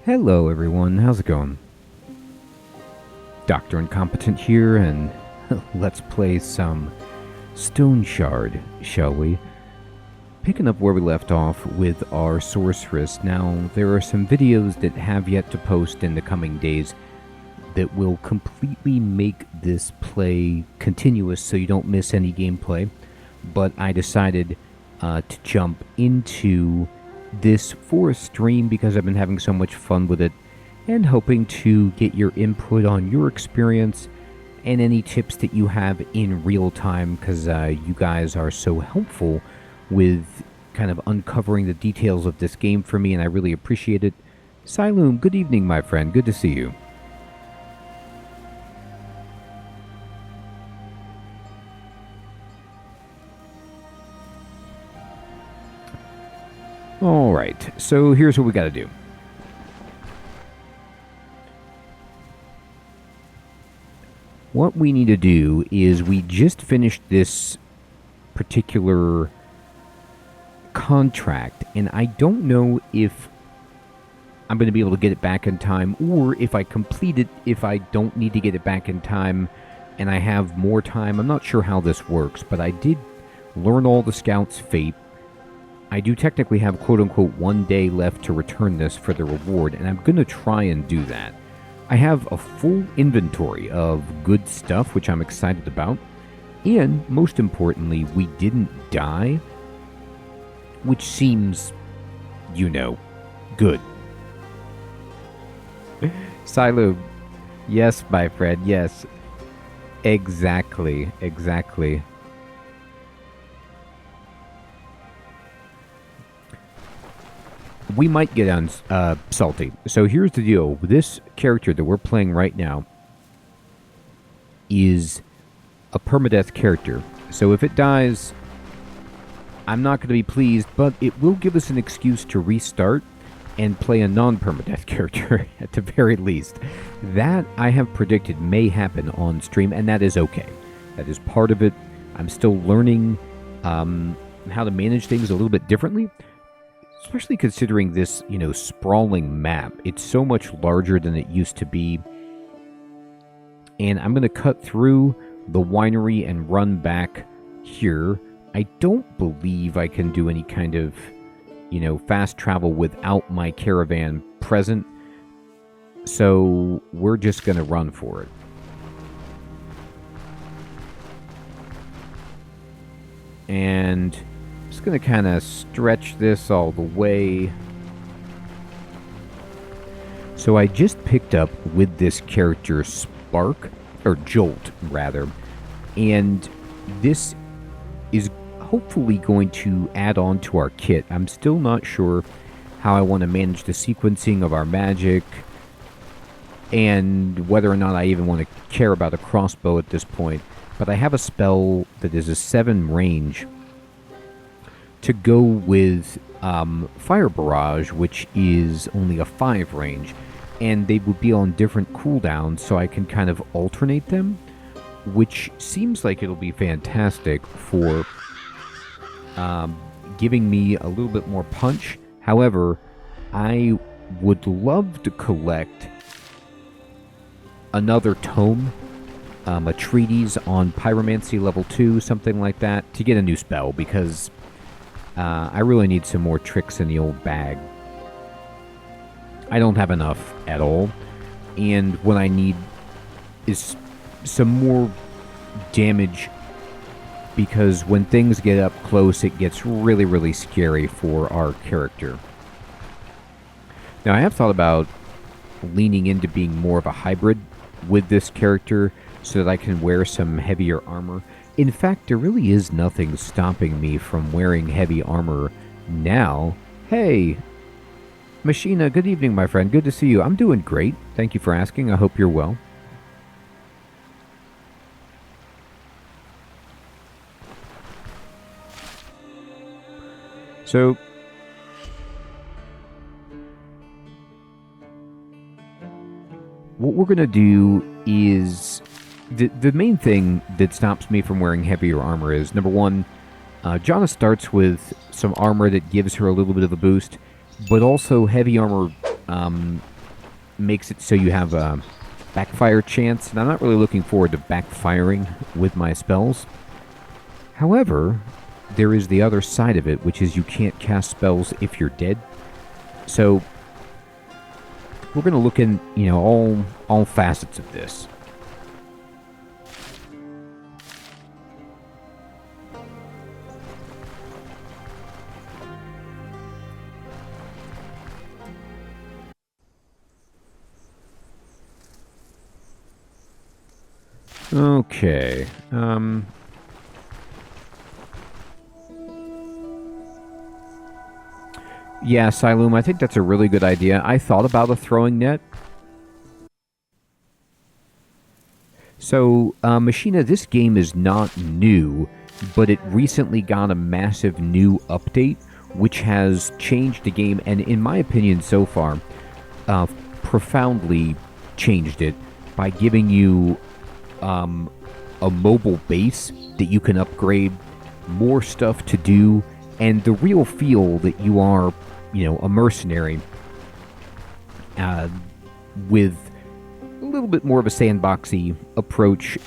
Hello everyone, how's it going? Dr. Incompetent here, and let's play some Stoneshard, shall we? Picking up where we left off with our Sorceress. Now, there are some videos that have yet to post in the coming days that will completely make this play continuous so you don't miss any gameplay, but I decided to jump into this for a stream because I've been having so much fun with it and hoping to get your input on your experience and any tips that you have in real time, because you guys are so helpful with kind of uncovering the details of this game for me, and I really appreciate it. Siloom, good evening, my friend. Good to see you. Alright, so here's what we gotta do. What we need to do is we just finished this particular contract, and I don't know if I'm going to be able to get it back in time, or if I complete it, if I don't need to get it back in time and I have more time. I'm not sure how this works, but I did learn all the Scout's fate. I do technically have quote-unquote 1 day left to return this for the reward, and I'm going to try and do that. I have a full inventory of good stuff, which I'm excited about. And, most importantly, we didn't die, which seems, you know, good. Silo, yes, my friend, yes. Exactly, exactly. We might get on salty. So here's the deal. This character that we're playing right now is a permadeath character. So if it dies, I'm not going to be pleased, but it will give us an excuse to restart and play a non-permadeath character at the very least. That, I have predicted, may happen on stream, and that is okay. That is part of it. I'm still learning how to manage things a little bit differently. Especially considering this, you know, sprawling map. It's so much larger than it used to be. And I'm going to cut through the winery and run back here. I don't believe I can do any kind of, you know, fast travel without my caravan present. So we're just going to run for it. And just going to kind of stretch this all the way. So I just picked up with this character Spark, or Jolt rather, and this is hopefully going to add on to our kit. I'm still not sure how I want to manage the sequencing of our magic and whether or not I even want to care about a crossbow at this point, but I have a spell that is a 7 range to go with Fire Barrage, which is only a 5 range, and they would be on different cooldowns, so I can kind of alternate them, which seems like it'll be fantastic for giving me a little bit more punch. However, I would love to collect another tome, a treatise on Pyromancy level 2, something like that, to get a new spell, because I really need some more tricks in the old bag. I don't have enough at all, and what I need is some more damage, because when things get up close, it gets really, really scary for our character. Now, I have thought about leaning into being more of a hybrid with this character so that I can wear some heavier armor. In fact, there really is nothing stopping me from wearing heavy armor now. Hey, Machina, good evening, my friend. Good to see you. I'm doing great. Thank you for asking. I hope you're well. So, what we're going to do is the main thing that stops me from wearing heavier armor is, number one, Jonna starts with some armor that gives her a little bit of a boost, but also heavy armor makes it so you have a backfire chance, and I'm not really looking forward to backfiring with my spells. However, there is the other side of it, which is you can't cast spells if you're dead. So we're going to look in, all facets of this. Okay. Yeah, Siloom, I think that's a really good idea. I thought about a throwing net. So, Machina, this game is not new, but it recently got a massive new update, which has changed the game, and in my opinion so far, profoundly changed it by giving you a mobile base that you can upgrade, more stuff to do, and the real feel that you are, a mercenary with a little bit more of a sandboxy approach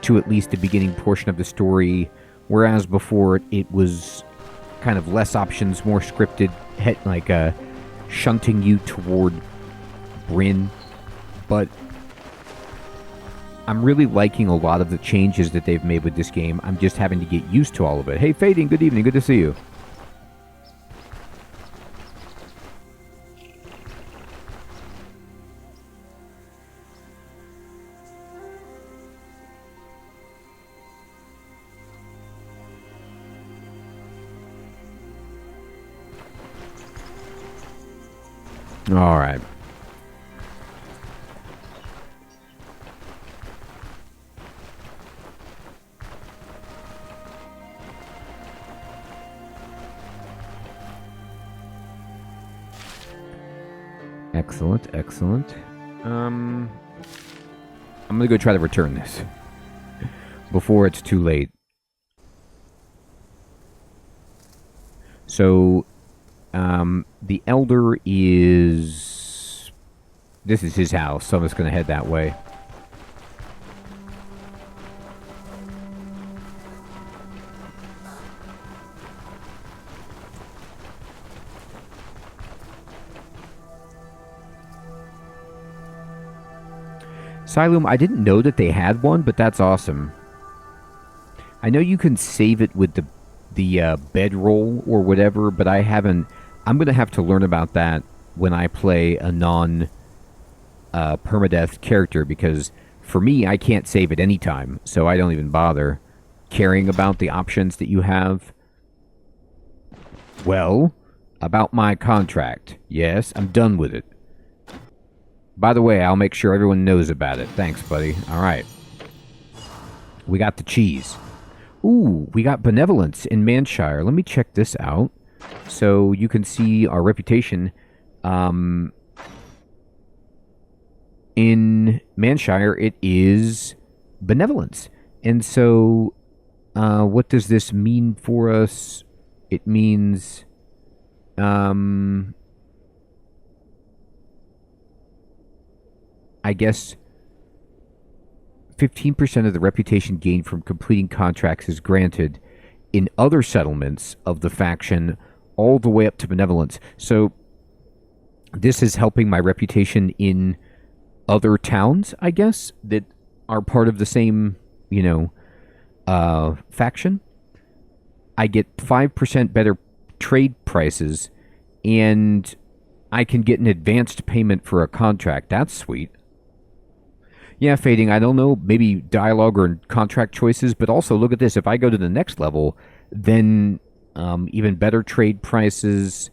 to at least the beginning portion of the story, whereas before it was kind of less options, more scripted, shunting you toward Bryn. But I'm really liking a lot of the changes that they've made with this game. I'm just having to get used to all of it. Hey, Fading, good evening. Good to see you. All right. Excellent, excellent. I'm going to go try to return this before it's too late. So, the Elder is... This is his house, so I'm just going to head that way. Siloom, I didn't know that they had one, but that's awesome. I know you can save it with the bedroll or whatever, but I haven't... I'm going to have to learn about that when I play a non-permadeath character, because for me, I can't save at any time, so I don't even bother caring about the options that you have. Well, about my contract. Yes, I'm done with it. By the way, I'll make sure everyone knows about it. Thanks, buddy. All right. We got the cheese. Ooh, we got benevolence in Mannshire. Let me check this out. So you can see our reputation. In Mannshire, it is benevolence. And so, what does this mean for us? It means, I guess 15% of the reputation gained from completing contracts is granted in other settlements of the faction all the way up to benevolence. So this is helping my reputation in other towns, I guess, that are part of the same, faction. I get 5% better trade prices, and I can get an advanced payment for a contract. That's sweet. Yeah, Fading, I don't know, maybe dialogue or contract choices, but also look at this. If I go to the next level, then even better trade prices.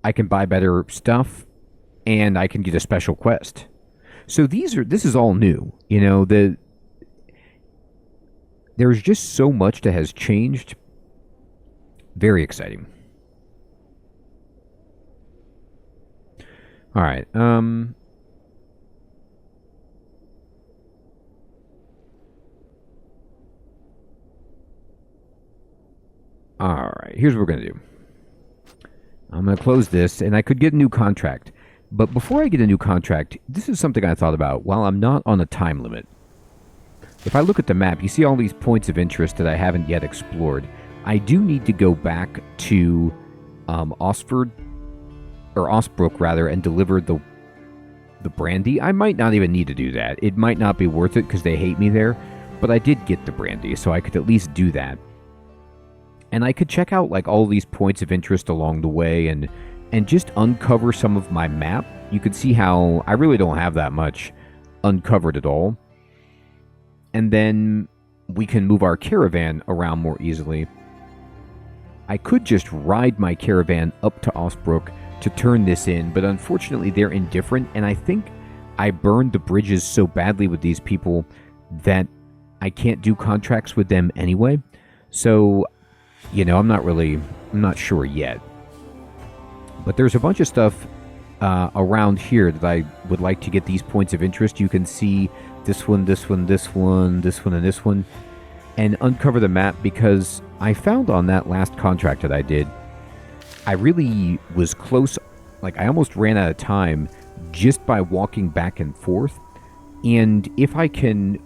I can buy better stuff, and I can get a special quest. So this is all new. There's just so much that has changed. Very exciting. All right. All right, here's what we're going to do. I'm going to close this, and I could get a new contract. But before I get a new contract, this is something I thought about while I'm not on a time limit. If I look at the map, you see all these points of interest that I haven't yet explored. I do need to go back to Osbrook, and deliver the brandy. I might not even need to do that. It might not be worth it because they hate me there, but I did get the brandy, so I could at least do that. And I could check out like all these points of interest along the way and just uncover some of my map. You could see how I really don't have that much uncovered at all. And then we can move our caravan around more easily. I could just ride my caravan up to Osbrook to turn this in, but unfortunately they're indifferent, and I think I burned the bridges so badly with these people that I can't do contracts with them anyway. So, you know, I'm not sure yet. But there's a bunch of stuff around here that I would like to get these points of interest. You can see this one, this one, this one, this one, and this one, and uncover the map, because I found on that last contract that I did, I really was close. Like, I almost ran out of time just by walking back and forth. And if I can't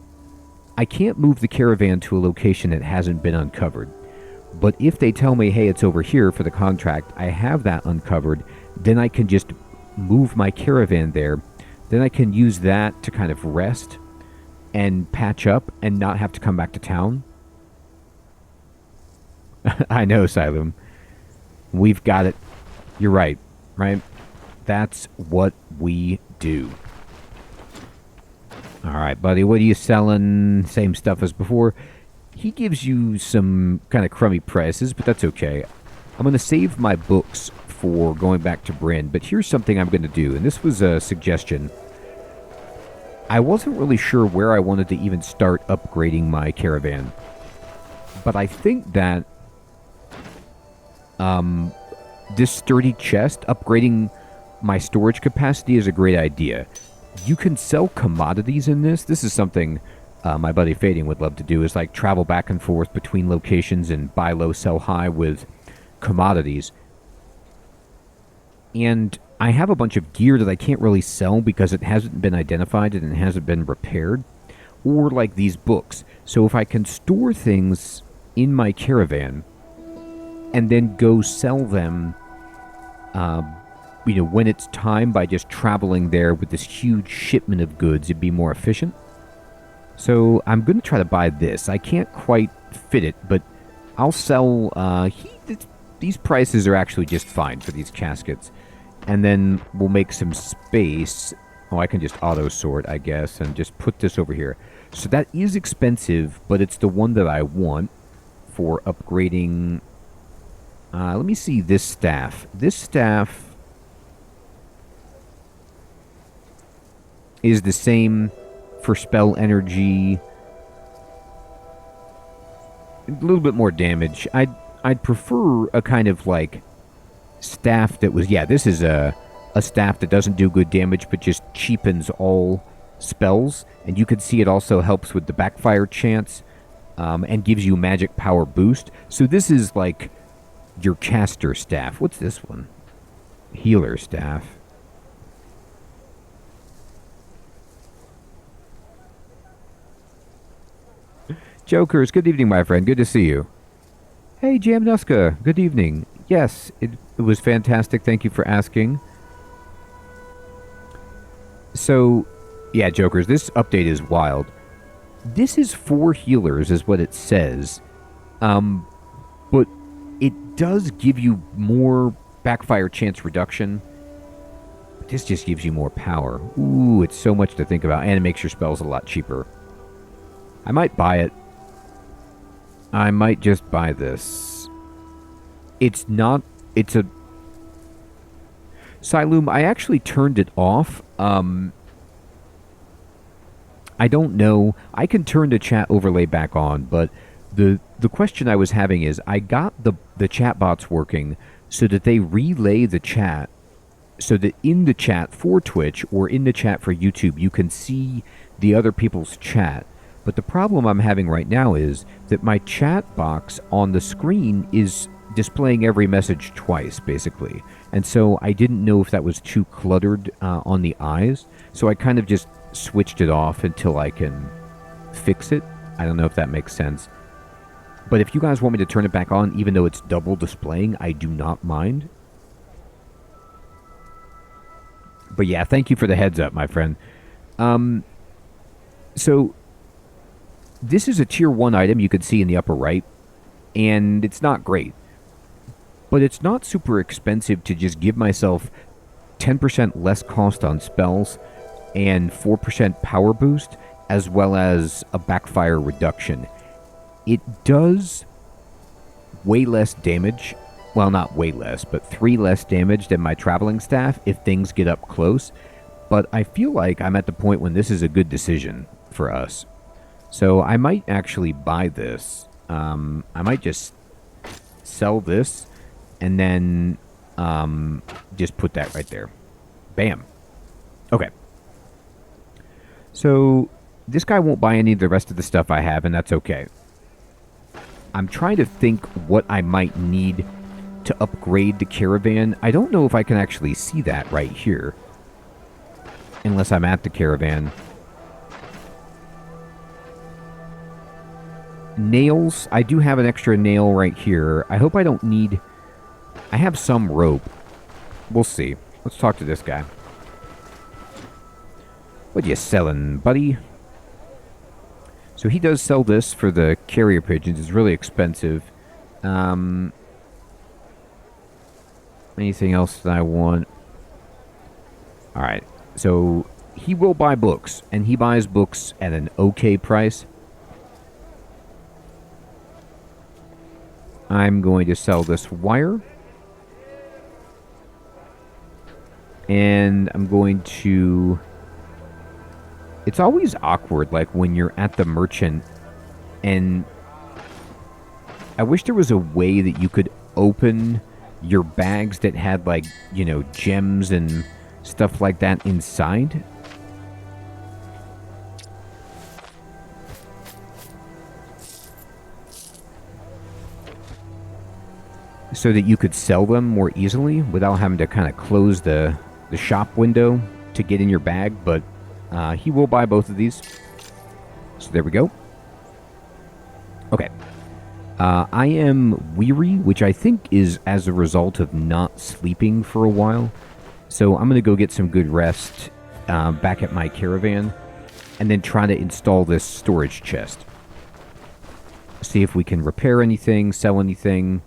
move the caravan to a location that hasn't been uncovered. But if they tell me, hey, it's over here for the contract, I have that uncovered, then I can just move my caravan there. Then I can use that to kind of rest and patch up and not have to come back to town. I know, Silum. We've got it. You're right, right? That's what we do. All right, buddy, what are you selling? Same stuff as before. He gives you some kind of crummy prices, but that's okay. I'm going to save my books for going back to Bryn, but here's something I'm going to do, and this was a suggestion. I wasn't really sure where I wanted to even start upgrading my caravan, but I think that this sturdy chest, upgrading my storage capacity, is a great idea. You can sell commodities in this. This is something my buddy Fading would love to do, is like travel back and forth between locations and buy low, sell high with commodities. And I have a bunch of gear that I can't really sell because it hasn't been identified and it hasn't been repaired. Or like these books. So if I can store things in my caravan and then go sell them, when it's time, by just traveling there with this huge shipment of goods, it'd be more efficient. So I'm going to try to buy this. I can't quite fit it, but I'll sell... these prices are actually just fine for these caskets. And then we'll make some space. Oh, I can just auto-sort, I guess, and just put this over here. So that is expensive, but it's the one that I want for upgrading... let me see this staff. This staff is the same for spell energy. A little bit more damage. I'd prefer a kind of like staff that was... Yeah, this is a staff that doesn't do good damage, but just cheapens all spells. And you can see it also helps with the backfire chance, and gives you magic power boost. So this is like your caster staff. What's this one? Healer staff. Jokers, good evening, my friend. Good to see you. Hey, Jamnuska, good evening. Yes, it was fantastic. Thank you for asking. So, yeah, Jokers, this update is wild. This is 4 healers, is what it says. But it does give you more backfire chance reduction. But this just gives you more power. Ooh, it's so much to think about. And it makes your spells a lot cheaper. I might buy it. I might just buy this. It's not... It's a... Silum, I actually turned it off. I don't know. I can turn the chat overlay back on, but the question I was having is, I got the chat bots working so that they relay the chat, so that in the chat for Twitch or in the chat for YouTube, you can see the other people's chat. But the problem I'm having right now is that my chat box on the screen is displaying every message twice, basically. And so I didn't know if that was too cluttered on the eyes, so I kind of just switched it off until I can fix it. I don't know if that makes sense. But if you guys want me to turn it back on, even though it's double displaying, I do not mind. But yeah, thank you for the heads up, my friend. So, this is a tier 1 item you can see in the upper right, and it's not great. But it's not super expensive to just give myself 10% less cost on spells and 4% power boost, as well as a backfire reduction. It does way less damage. Well, not way less, but 3 less damage than my traveling staff if things get up close. But I feel like I'm at the point when this is a good decision for us. So I might actually buy this. I might just sell this and then just put that right there. Bam. Okay. So this guy won't buy any of the rest of the stuff I have, and that's okay. I'm trying to think what I might need to upgrade the Caravan. I don't know if I can actually see that right here. Unless I'm at the Caravan. Nails. I do have an extra nail right here. I hope I don't need... I have some rope. We'll see. Let's talk to this guy. What you selling, buddy? So he does sell this for the carrier pigeons. It's really expensive. Anything else that I want? Alright. So he will buy books. And he buys books at an okay price. I'm going to sell this wire. And I'm going to... It's always awkward, like, when you're at the merchant, and I wish there was a way that you could open your bags that had, like, you know, gems and stuff like that inside. So that you could sell them more easily without having to kind of close the shop window to get in your bag, but he will buy both of these. So there we go. Okay. I am weary, which I think is as a result of not sleeping for a while. So I'm going to go get some good rest back at my Caravan and then try to install this storage chest. See if we can repair anything, sell anything.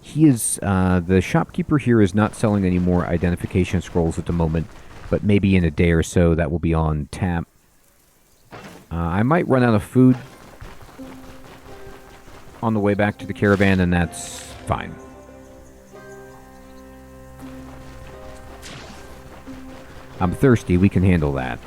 He is, the shopkeeper here is not selling any more identification scrolls at the moment, but maybe in a day or so that will be on tap. I might run out of food on the way back to the Caravan, and that's fine. I'm thirsty, we can handle that.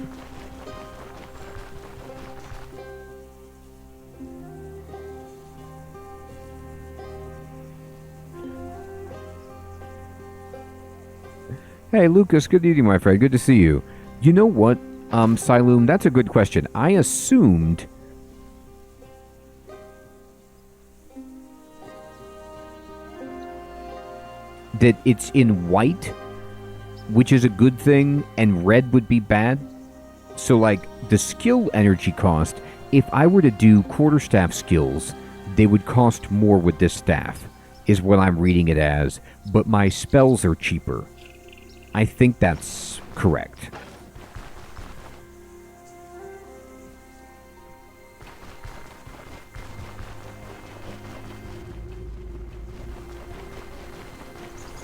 Hey, Lucas, good evening, my friend. Good to see you. You know what, Siloom, that's a good question. I assumed... that it's in white, which is a good thing, and red would be bad. So, like, the skill energy cost, if I were to do quarterstaff skills, they would cost more with this staff, is what I'm reading it as, but my spells are cheaper. I think that's correct.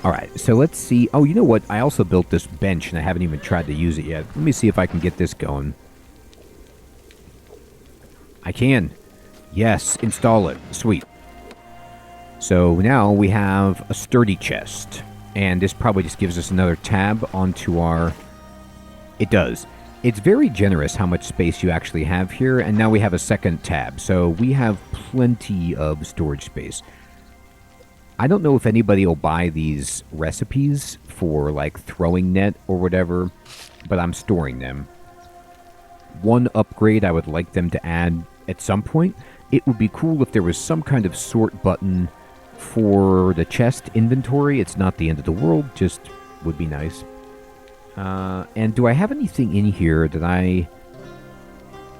Alright, so let's see. Oh, you know what? I also built this bench, and I haven't even tried to use it yet. Let me see if I can get this going. I can. Yes, install it. Sweet. So now we have a sturdy chest. And this probably just gives us another tab onto our... It does. It's very generous how much space you actually have here, and now we have a second tab. So we have plenty of storage space. I don't know if anybody will buy these recipes for, like, throwing net or whatever, but I'm storing them. One upgrade I would like them to add at some point, it would be cool if there was some kind of sort button for the chest inventory. It's not the end of the world, just would be nice. And do I have anything in here that I,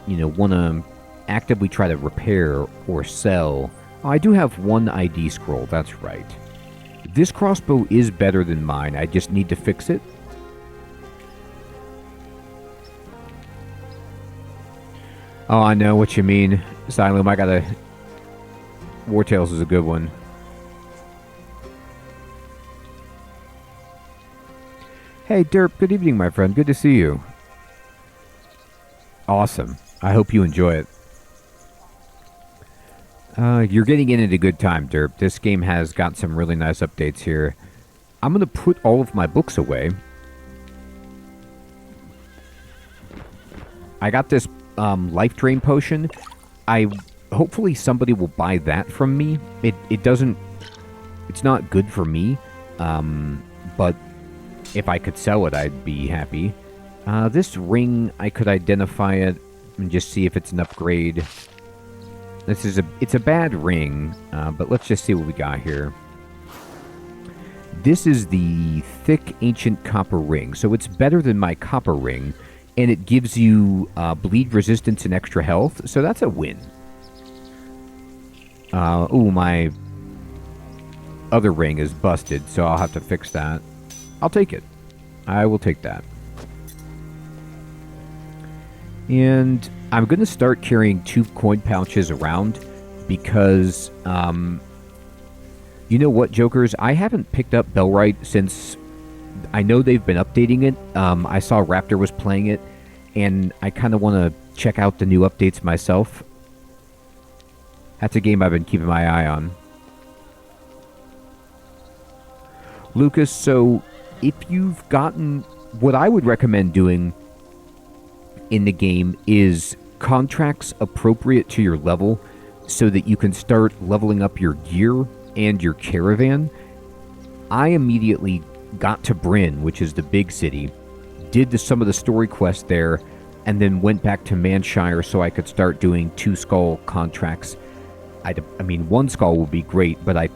want to actively try to repair or sell? Oh, I do have one ID scroll, that's right. This crossbow is better than mine. I just need to fix it. Oh, I know what you mean, Silum. I gotta... Wartails is a good one. Hey, Derp, good evening, my friend. Good to see you. Awesome. I hope you enjoy it. You're getting in at a good time, Derp. This game has got some really nice updates here. I'm going to put all of my books away. I got this life drain potion. Hopefully somebody will buy that from me. It doesn't... It's not good for me. But if I could sell it, I'd be happy. This ring, I could identify it and just see if it's an upgrade. It's a bad ring, but let's just see what we got here. This is the thick ancient copper ring, so it's better than my copper ring, and it gives you bleed resistance and extra health, so that's a win. Ooh, my other ring is busted, so I'll have to fix that. I'll take it. I will take that. And I'm going to start carrying 2 coin pouches around because, you know what, Jokers? I haven't picked up Bellwright since I know they've been updating it. I saw Raptor was playing it, and I kind of want to check out the new updates myself. That's a game I've been keeping my eye on. Lucas, so if you've gotten... What I would recommend doing in the game is contracts appropriate to your level so that you can start leveling up your gear and your caravan. I immediately got to Bryn, which is the big city, did some of the story quests there, and then went back to Mannshire so I could start doing 2 skull contracts. I mean, 1 skull would be great, but I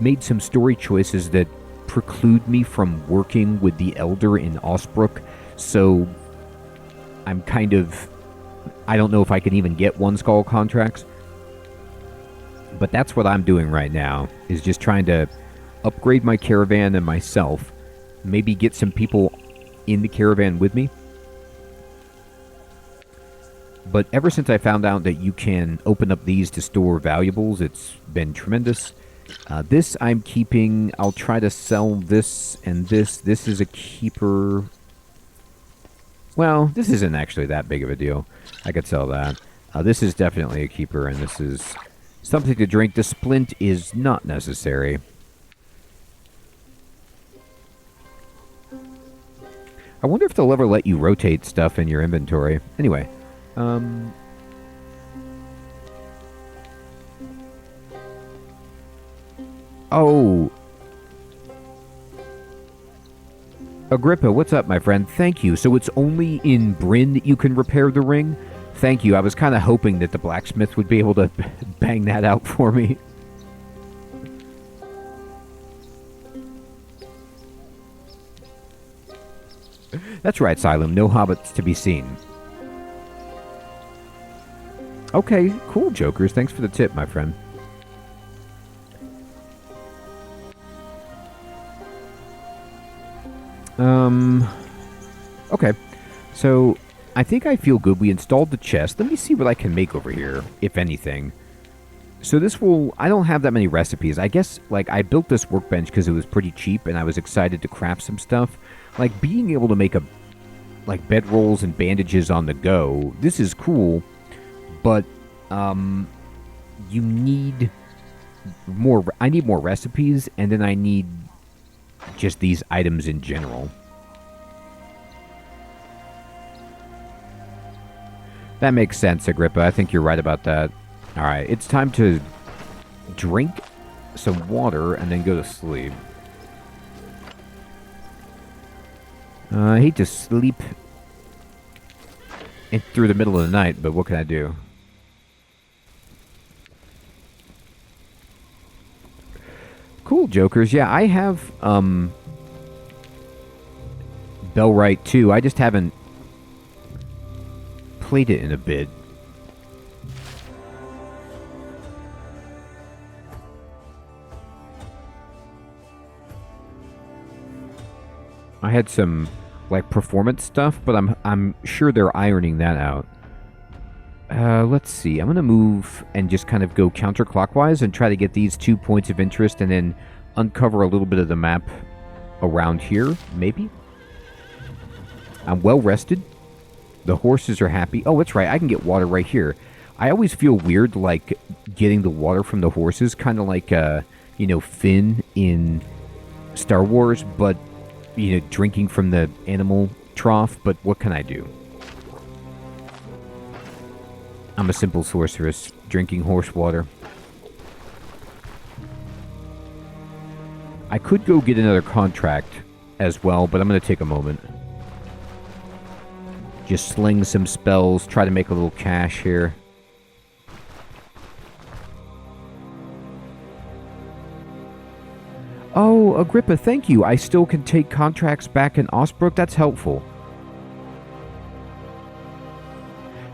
made some story choices that preclude me from working with the Elder in Osbrook, so I'm kind of... I don't know if I can even get 1 skull contracts. But that's what I'm doing right now, is just trying to upgrade my caravan and myself. Maybe get some people in the caravan with me. But ever since I found out that you can open up these to store valuables, it's been tremendous. This I'm keeping. I'll try to sell this and this. This is a keeper... Well, this isn't actually that big of a deal. I could sell that. This is definitely a keeper, and this is something to drink. The splint is not necessary. I wonder if they'll ever let you rotate stuff in your inventory. Anyway. Oh. Agrippa, what's up, my friend? Thank you. So it's only in Bryn that you can repair the ring? Thank you. I was kind of hoping that the blacksmith would be able to bang that out for me. That's right, Silum. No hobbits to be seen. Okay, cool, Jokers. Thanks for the tip, my friend. Okay. So, I think I feel good. We installed the chest. Let me see what I can make over here, if anything. So this will... I don't have that many recipes. I guess, like, I built this workbench because it was pretty cheap, and I was excited to craft some stuff. Like, being able to make like, bedrolls and bandages on the go, this is cool, but, you need more... I need more recipes, and then I need just these items in general. That makes sense, Agrippa. I think you're right about that. Alright, it's time to drink some water and then go to sleep. I hate to sleep through the middle of the night, but what can I do? Cool, Jokers. Yeah, I have Bellwright too. I just haven't played it in a bit. I had some like performance stuff, but I'm sure they're ironing that out. Let's see. I'm gonna move and just kind of go counterclockwise and try to get these 2 points of interest, and then uncover a little bit of the map around here. Maybe. I'm well rested. The horses are happy. Oh, that's right. I can get water right here. I always feel weird, like getting the water from the horses, kind of like Finn in Star Wars, but drinking from the animal trough. But what can I do? I'm a simple sorceress, drinking horse water. I could go get another contract as well, but I'm going to take a moment. Just sling some spells, try to make a little cash here. Oh, Agrippa, thank you. I still can take contracts back in Osbrook. That's helpful.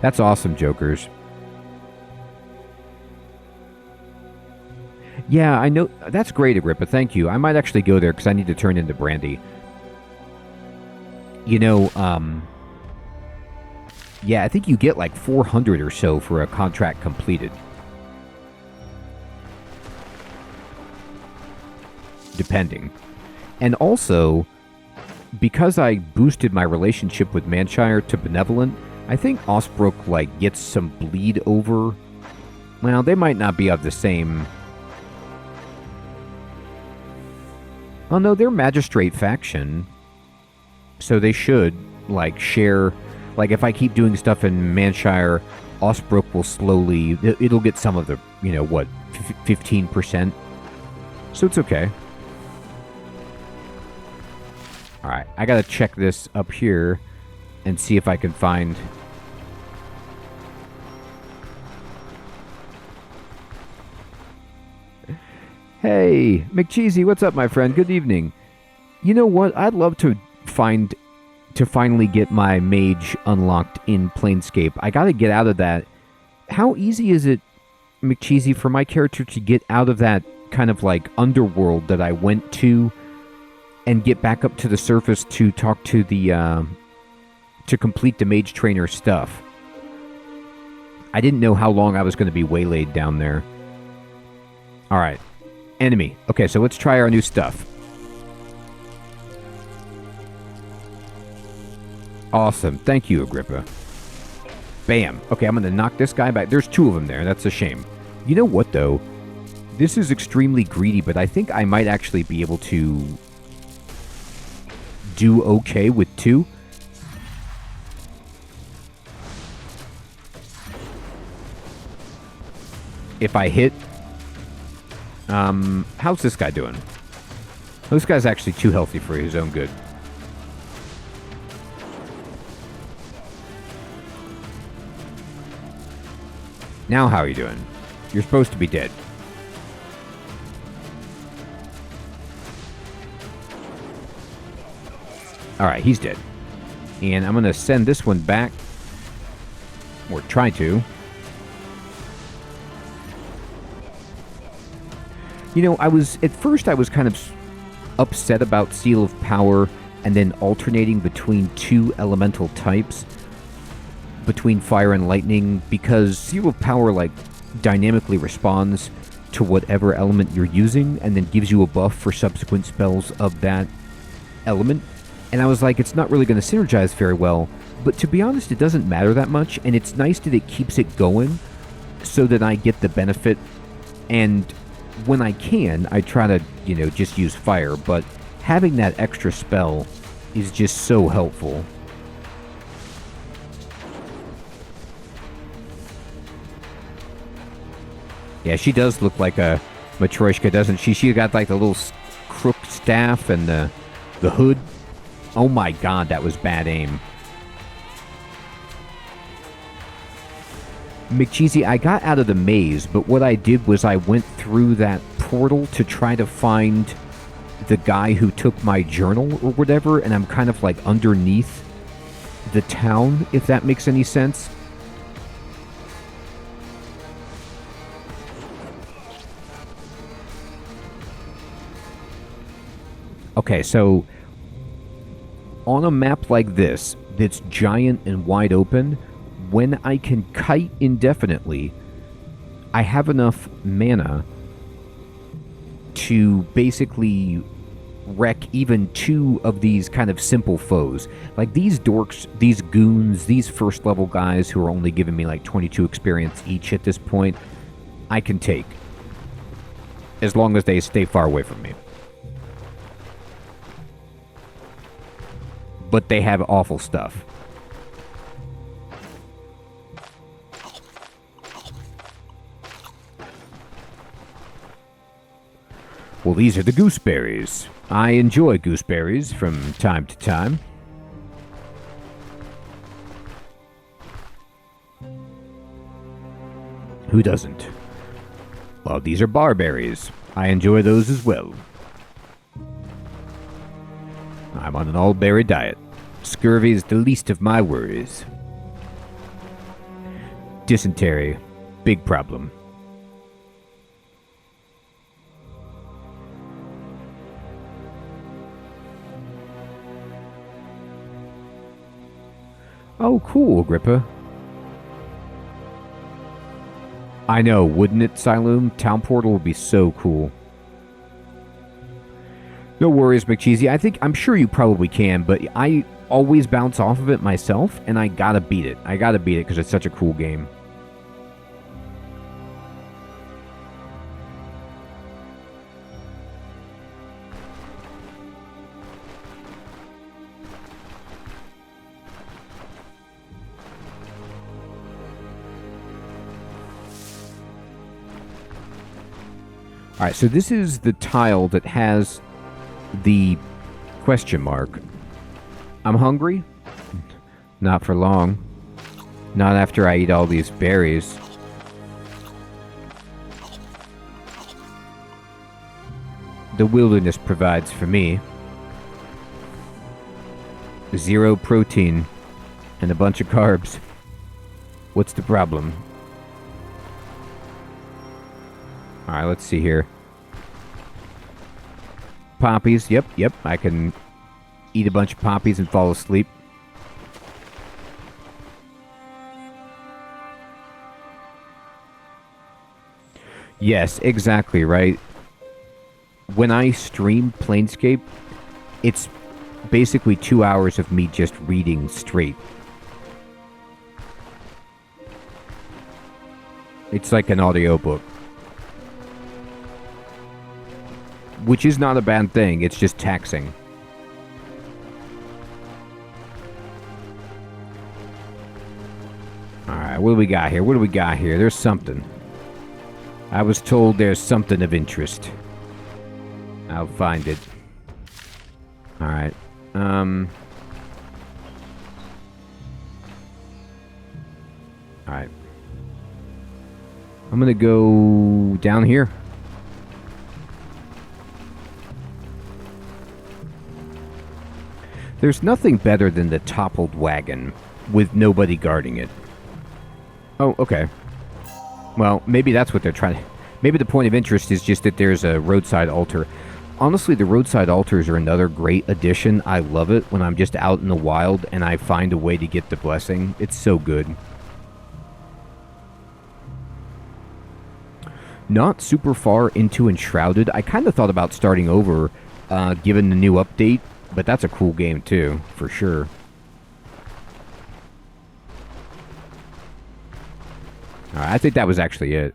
That's awesome, Jokers. Yeah, I know. That's great, Agrippa. Thank you. I might actually go there because I need to turn into Brandy. Yeah, I think you get like 400 or so for a contract completed. Depending. And also, because I boosted my relationship with Mannshire to Benevolent, I think Osbrook, like, gets some bleed over. Well, they might not be of the same... Oh, no, they're Magistrate faction. So they should, like, share... Like, if I keep doing stuff in Mannshire, Osbrook will slowly... It'll get some of the, 15%? So it's okay. Alright, I gotta check this up here and see if I can find... Hey, McCheesy, what's up, my friend? Good evening. You know what? I'd love to finally get my mage unlocked in Planescape. I gotta get out of that. How easy is it, McCheesy, for my character to get out of that kind of like underworld that I went to and get back up to the surface to talk to the to complete the mage trainer stuff? I didn't know how long I was going to be waylaid down there. Alright. Enemy. Okay, so let's try our new stuff. Awesome. Thank you, Agrippa. Bam. Okay, I'm going to knock this guy back. There's two of them there. That's a shame. You know what, though? This is extremely greedy, but I think I might actually be able to do okay with two. If I hit... how's this guy doing? This guy's actually too healthy for his own good. Now how are you doing? You're supposed to be dead. Alright, he's dead. And I'm going to send this one back. Or try to. You know, at first I was kind of upset about Seal of Power and then alternating between two elemental types, between fire and lightning, because Seal of Power, like, dynamically responds to whatever element you're using and then gives you a buff for subsequent spells of that element. And I was like, it's not really going to synergize very well. But to be honest, it doesn't matter that much, and it's nice that it keeps it going so that I get the benefit. And when I can, I try to, just use fire, but having that extra spell is just so helpful. Yeah, she does look like a Matryoshka, doesn't she? She got like the little crook staff and the hood. Oh my god, that was bad aim. McCheesy, I got out of the maze, but what I did was I went through that portal to try to find the guy who took my journal or whatever, and I'm kind of like underneath the town, if that makes any sense. Okay, so on a map like this, that's giant and wide open, when I can kite indefinitely, I have enough mana to basically wreck even 2 of these kind of simple foes. Like these dorks, these goons, these first level guys who are only giving me like 22 experience each at this point, I can take. As long as they stay far away from me. But they have awful stuff. Well, these are the gooseberries. I enjoy gooseberries from time to time. Who doesn't? Well, these are barberries. I enjoy those as well. I'm on an all-berry diet. Scurvy is the least of my worries. Dysentery. Big problem. Oh, cool, Agrippa. I know, wouldn't it, Siloom? Town Portal would be so cool. No worries, McCheesy. I'm sure you probably can, but I always bounce off of it myself, and I gotta beat it. I gotta beat it because it's such a cool game. Alright, so this is the tile that has the question mark. I'm hungry? Not for long. Not after I eat all these berries. The wilderness provides for me. 0 protein and a bunch of carbs. What's the problem? Alright, let's see here. Poppies. Yep. I can eat a bunch of poppies and fall asleep. Yes, exactly, right? When I stream Planescape, it's basically 2 hours of me just reading straight. It's like an audiobook. Which is not a bad thing, it's just taxing. Alright, what do we got here? There's something. I was told there's something of interest. I'll find it. Alright. Alright. I'm gonna go down here. There's nothing better than the toppled wagon with nobody guarding it. Oh, okay. Well, maybe that's what they're trying to... Maybe the point of interest is just that there's a roadside altar. Honestly, the roadside altars are another great addition. I love it when I'm just out in the wild and I find a way to get the blessing. It's so good. Not super far into Enshrouded. I kind of thought about starting over, given the new update. But that's a cool game, too, for sure. Alright, I think that was actually it.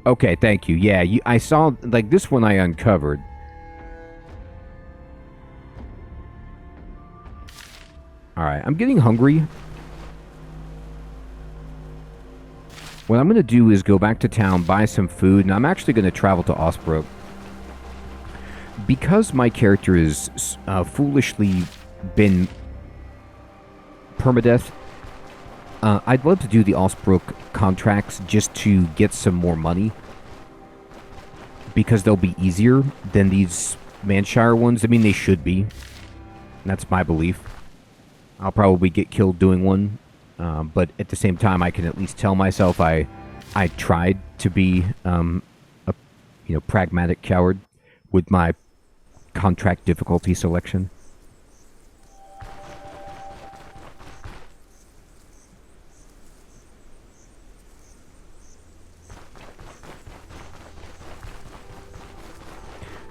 Okay, thank you. Yeah, I saw, like, this one I uncovered. Alright, I'm getting hungry. What I'm going to do is go back to town, buy some food, and I'm actually going to travel to Osbrook. Because my character is foolishly been permadeath, I'd love to do the Osbrook contracts just to get some more money. Because they'll be easier than these Mannshire ones. I mean, they should be. That's my belief. I'll probably get killed doing one. But at the same time, I can at least tell myself I tried to be a pragmatic coward with my contract difficulty selection.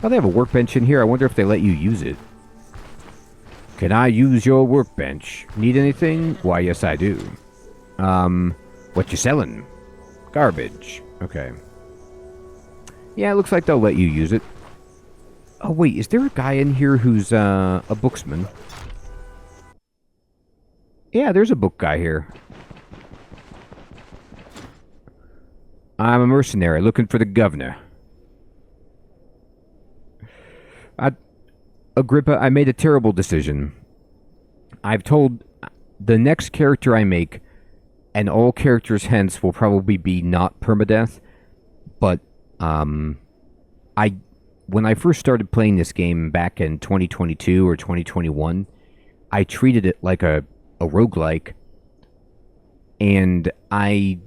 Oh, they have a workbench in here. I wonder if they let you use it. Can I use your workbench? Need anything? Why, yes, I do. What you selling? Garbage. Okay. Yeah, it looks like they'll let you use it. Oh, wait, is there a guy in here who's a booksman? Yeah, there's a book guy here. I'm a mercenary looking for the governor. Agrippa, I made a terrible decision. I've told the next character I make, and all characters hence will probably be not permadeath, but when I first started playing this game back in 2022 or 2021, I treated it like a roguelike, and I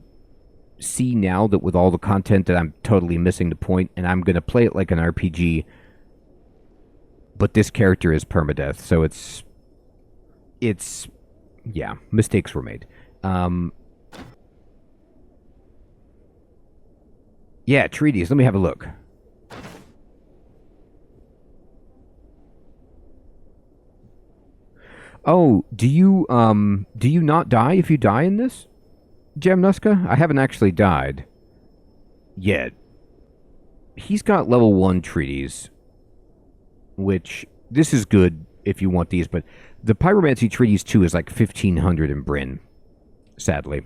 see now that with all the content that I'm totally missing the point, and I'm going to play it like an RPG. But this character is permadeath, so yeah, mistakes were made. Yeah, treaties. Let me have a look. Oh, do you not die if you die in this, Jamnuska? I haven't actually died yet. He's got level 1 treaties. Which, this is good if you want these, but the Pyromancy Treaties 2 is like 1,500 in Bryn, sadly.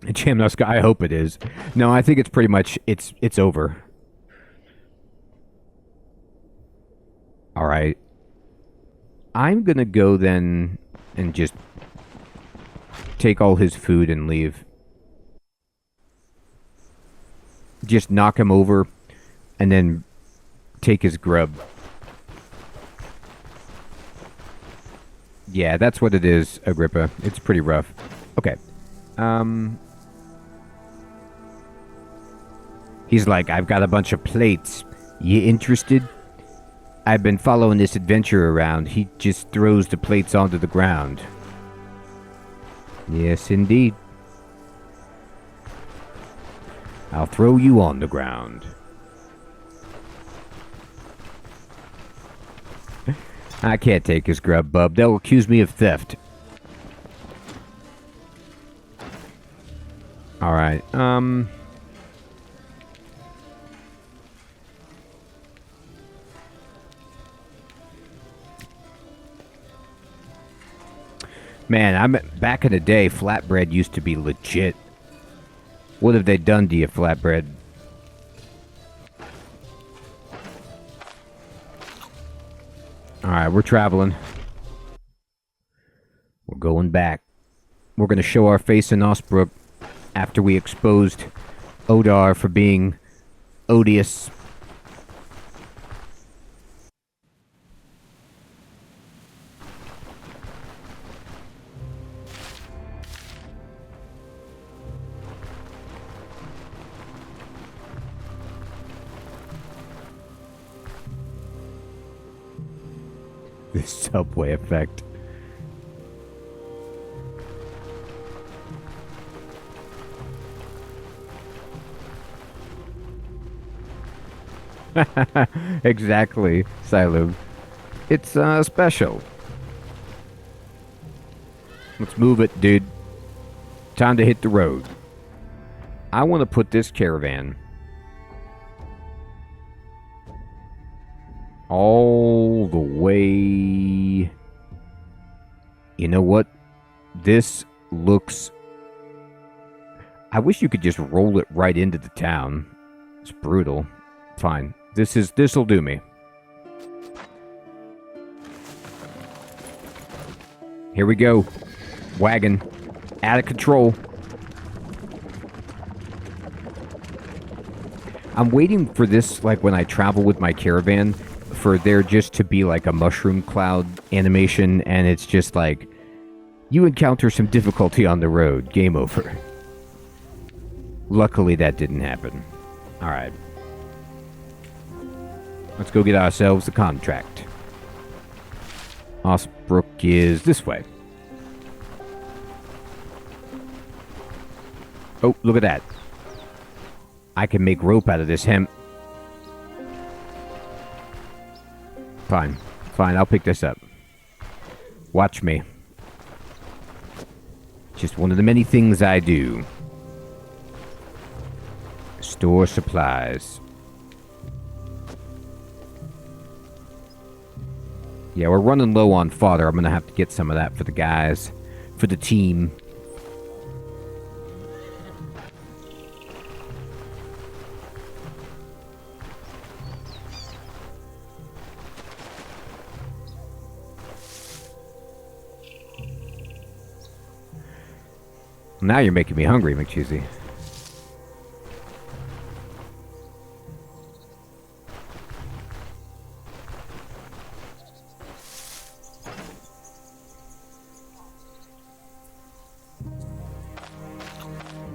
Jamnuska, I hope it is. No, I think it's pretty much, it's over. Alright. I'm gonna go then and just take all his food and leave. Just knock him over, and then take his grub. Yeah, that's what it is, Agrippa. It's pretty rough. Okay. He's like, I've got a bunch of plates. You interested? I've been following this adventurer around. He just throws the plates onto the ground. Yes, indeed. I'll throw you on the ground. I can't take his grub, bub. They'll accuse me of theft. Alright, Man, back in the day, flatbread used to be legit. What have they done to you, flatbread? Alright, we're traveling. We're going back. We're going to show our face in Osbrook after we exposed Odar for being odious. The subway effect. Exactly, Silub. It's special. Let's move it, dude. Time to hit the road. I want to put this caravan all the way... You know what? This looks... I wish you could just roll it right into the town. It's brutal. Fine. This'll do me. Here we go. Wagon. Out of control. I'm waiting for this, like, when I travel with my caravan, for there just to be, like, a mushroom cloud animation, and it's just like, you encounter some difficulty on the road. Game over. Luckily, that didn't happen. Alright. Let's go get ourselves a contract. Osbrook is this way. Oh, look at that. I can make rope out of this hemp. Fine. Fine, I'll pick this up. Watch me. Just one of the many things I do. Store supplies. Yeah, we're running low on fodder. I'm gonna have to get some of that for the guys. For the team. Now you're making me hungry, McCheesy.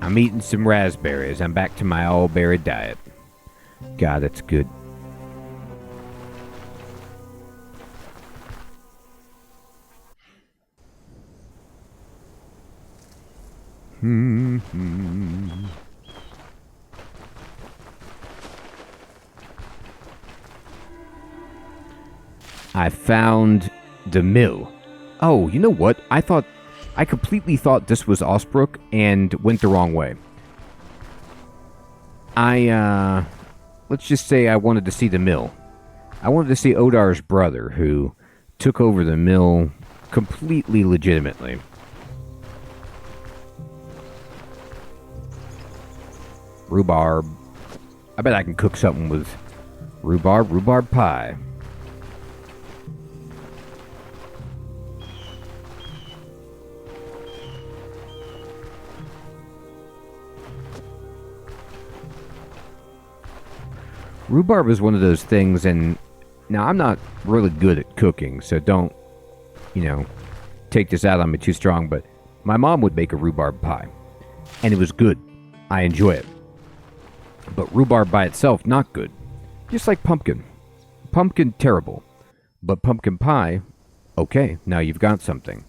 I'm eating some raspberries. I'm back to my all-berry diet. God, that's good. I found the mill. Oh, you know what? I completely thought this was Osbrook and went the wrong way. Let's just say I wanted to see the mill. I wanted to see Odar's brother, who took over the mill completely legitimately. Rhubarb. I bet I can cook something with rhubarb pie. Rhubarb is one of those things, and now I'm not really good at cooking, so don't, take this out on me too strong, but my mom would make a rhubarb pie, and it was good. I enjoy it. But rhubarb by itself, not good. Just like pumpkin. Pumpkin, terrible. But pumpkin pie, okay, now you've got something.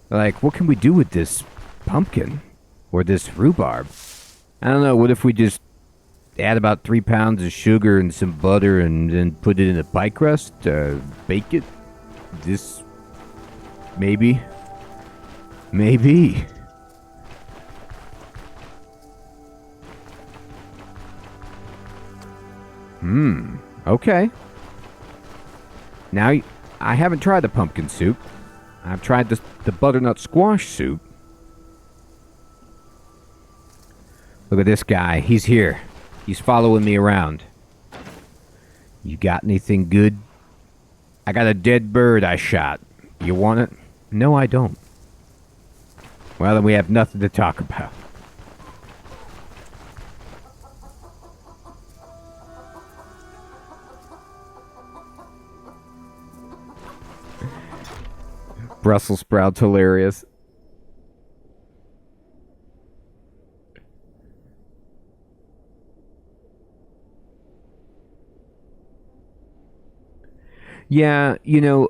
Like, what can we do with this pumpkin? Or this rhubarb? I don't know, what if we just add about 3 pounds of sugar and some butter and then put it in a pie crust? Bake it? This... Maybe? Maybe. Okay. Now, I haven't tried the pumpkin soup. I've tried the butternut squash soup. Look at this guy. He's here. He's following me around. You got anything good? I got a dead bird I shot. You want it? No, I don't. Well, then we have nothing to talk about. Brussels sprouts, hilarious. Yeah,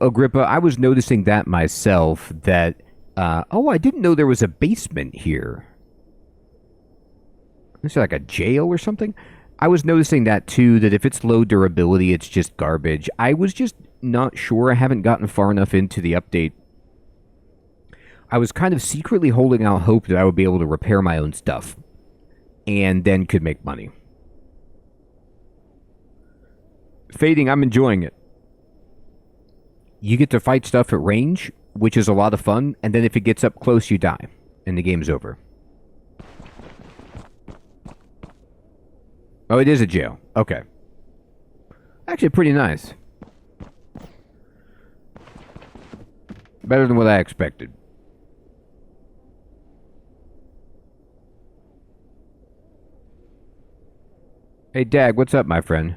Agrippa, I was noticing that myself, that, I didn't know there was a basement here. Is it like a jail or something? I was noticing that too, that if it's low durability, it's just garbage. I was just not sure. I haven't gotten far enough into the update. I was kind of secretly holding out hope that I would be able to repair my own stuff, and then could make money. Fading, I'm enjoying it. You get to fight stuff at range, which is a lot of fun, and then if it gets up close, you die, and the game's over. Oh, it is a jail. Okay. Actually, pretty nice. Better than what I expected. Hey, Dag, what's up, my friend?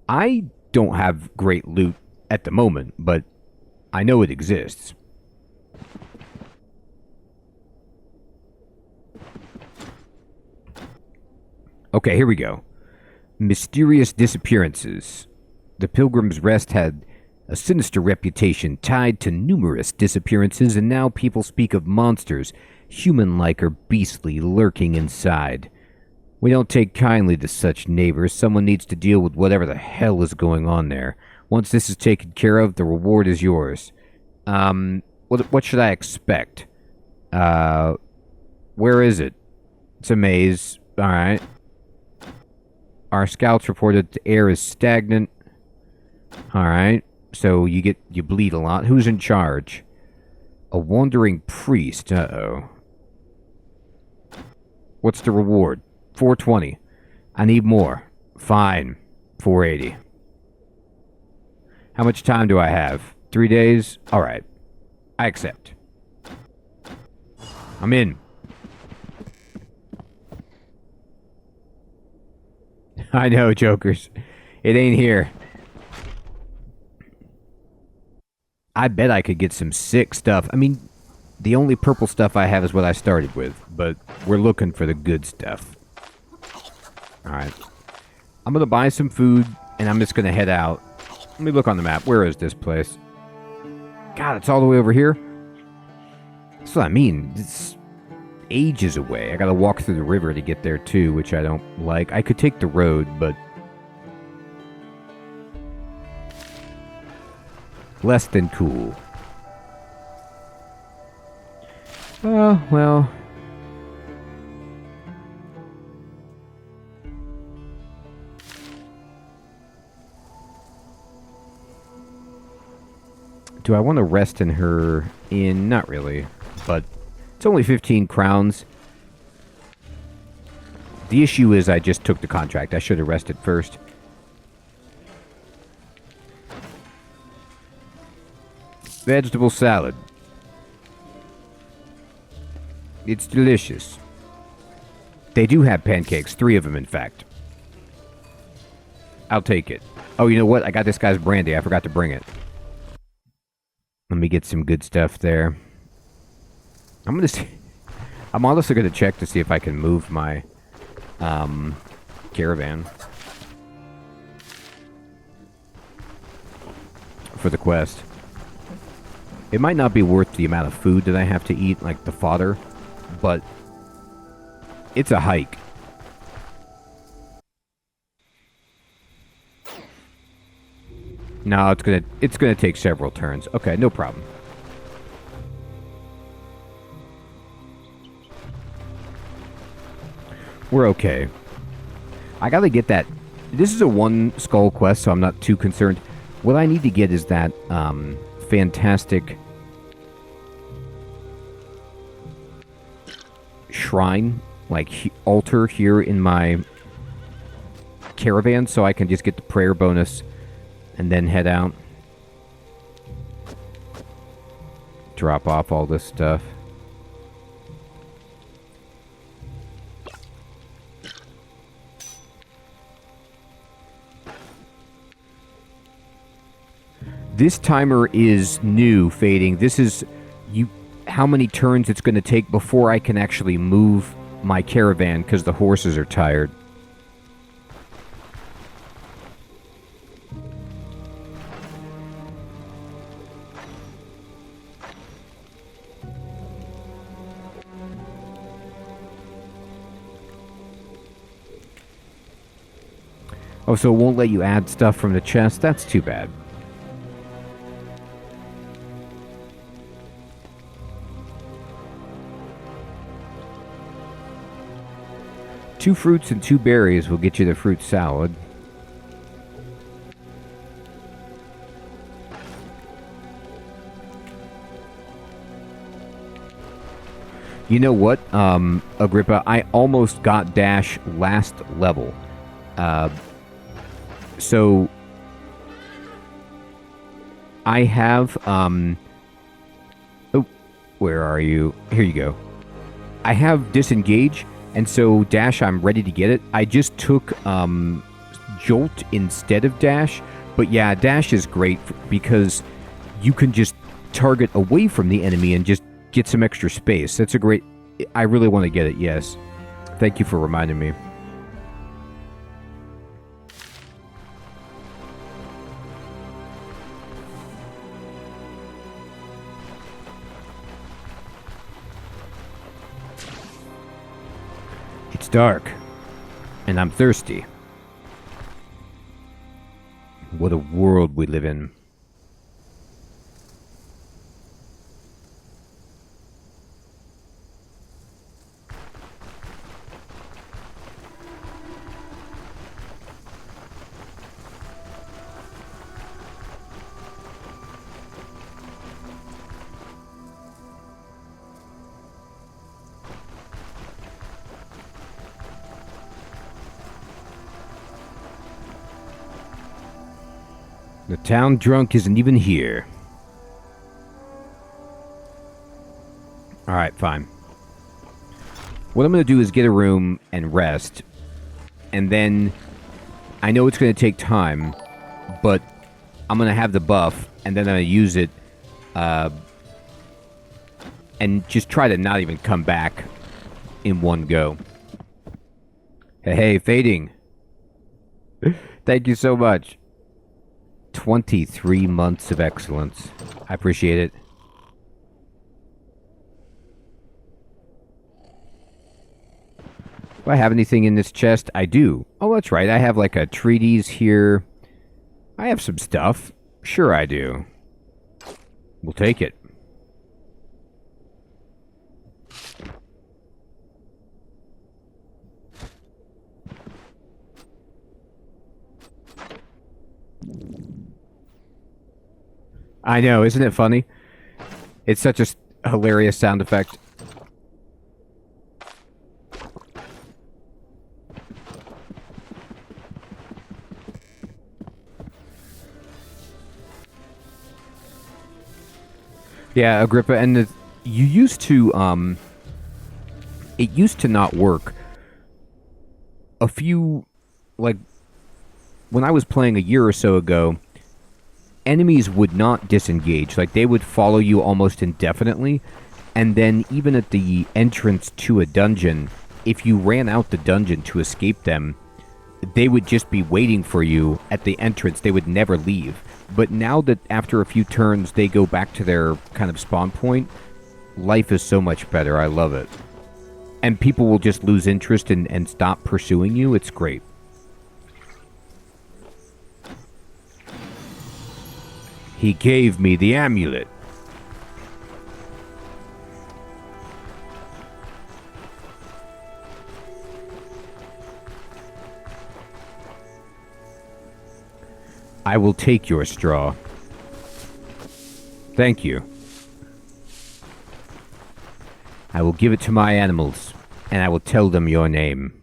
I don't have great loot at the moment, but I know it exists. Okay, here we go. Mysterious disappearances. The Pilgrim's Rest had a sinister reputation tied to numerous disappearances, and now people speak of monsters, human-like or beastly, lurking inside. We don't take kindly to such neighbors. Someone needs to deal with whatever the hell is going on there. Once this is taken care of, the reward is yours. What should I expect? Where is it? It's a maze. Alright. Our scouts reported the air is stagnant. Alright. So you bleed a lot. Who's in charge? A wandering priest. Uh-oh. What's the reward? 420. I need more. Fine. 480. How much time do I have? 3 days? Alright. I accept. I'm in. I know, jokers. It ain't here. I bet I could get some sick stuff. I mean, the only purple stuff I have is what I started with, but we're looking for the good stuff. Alright. I'm gonna buy some food, and I'm just gonna head out. Let me look on the map. Where is this place? God, it's all the way over here? That's what I mean. It's ages away. I gotta walk through the river to get there, too, which I don't like. I could take the road, but less than cool. Oh, well. Do I want to rest in her inn? Not really, but it's only 15 crowns. The issue is I just took the contract. I should have rested first. Vegetable salad. It's delicious. They do have pancakes. 3 of them, in fact. I'll take it. Oh, you know what? I got this guy's brandy. I forgot to bring it. Let me get some good stuff there. I'm honestly gonna check to see if I can move my caravan for the quest. It might not be worth the amount of food that I have to eat, like the fodder, but it's a hike. No, it's gonna take several turns. Okay, no problem. We're okay. I gotta get that. This is a 1 skull quest, so I'm not too concerned. What I need to get is that fantastic shrine, like altar here in my caravan, so I can just get the prayer bonus and then head out. Drop off all this stuff. This timer is new, fading. This is how many turns it's going to take before I can actually move my caravan because the horses are tired. Oh, so it won't let you add stuff from the chest? That's too bad. Two fruits and 2 berries will get you the fruit salad. You know what, Agrippa? I almost got Dash last level. So I have, oh, where are you? Here you go. I have disengage, and so dash, I'm ready to get it. I just took jolt instead of dash, but yeah, dash is great because you can just target away from the enemy and just get some extra space. That's a great... I really want to get it, yes. Thank you for reminding me. It's dark, and I'm thirsty. What a world we live in. The town drunk isn't even here. Alright, fine. What I'm going to do is get a room and rest. And then, I know it's going to take time, but I'm going to have the buff, and then I'm going to use it, and just try to not even come back in one go. Hey, Fading. Thank you so much. 23 months of excellence. I appreciate it. Do I have anything in this chest? I do. Oh, that's right. I have like a treatise here. I have some stuff. Sure I do. We'll take it. I know, isn't it funny? It's such a hilarious sound effect. Yeah, Agrippa, and you used to, it used to not work. A few, like, when I was playing a year or so ago, enemies would not disengage. Like, they would follow you almost indefinitely, and then even at the entrance to a dungeon, if you ran out the dungeon to escape them, they would just be waiting for you at the entrance. They would never leave. But now that after a few turns they go back to their kind of spawn point, life is so much better. I love it. And people will just lose interest and stop pursuing you. It's great. He gave me the amulet. I will take your straw. Thank you. I will give it to my animals, and I will tell them your name.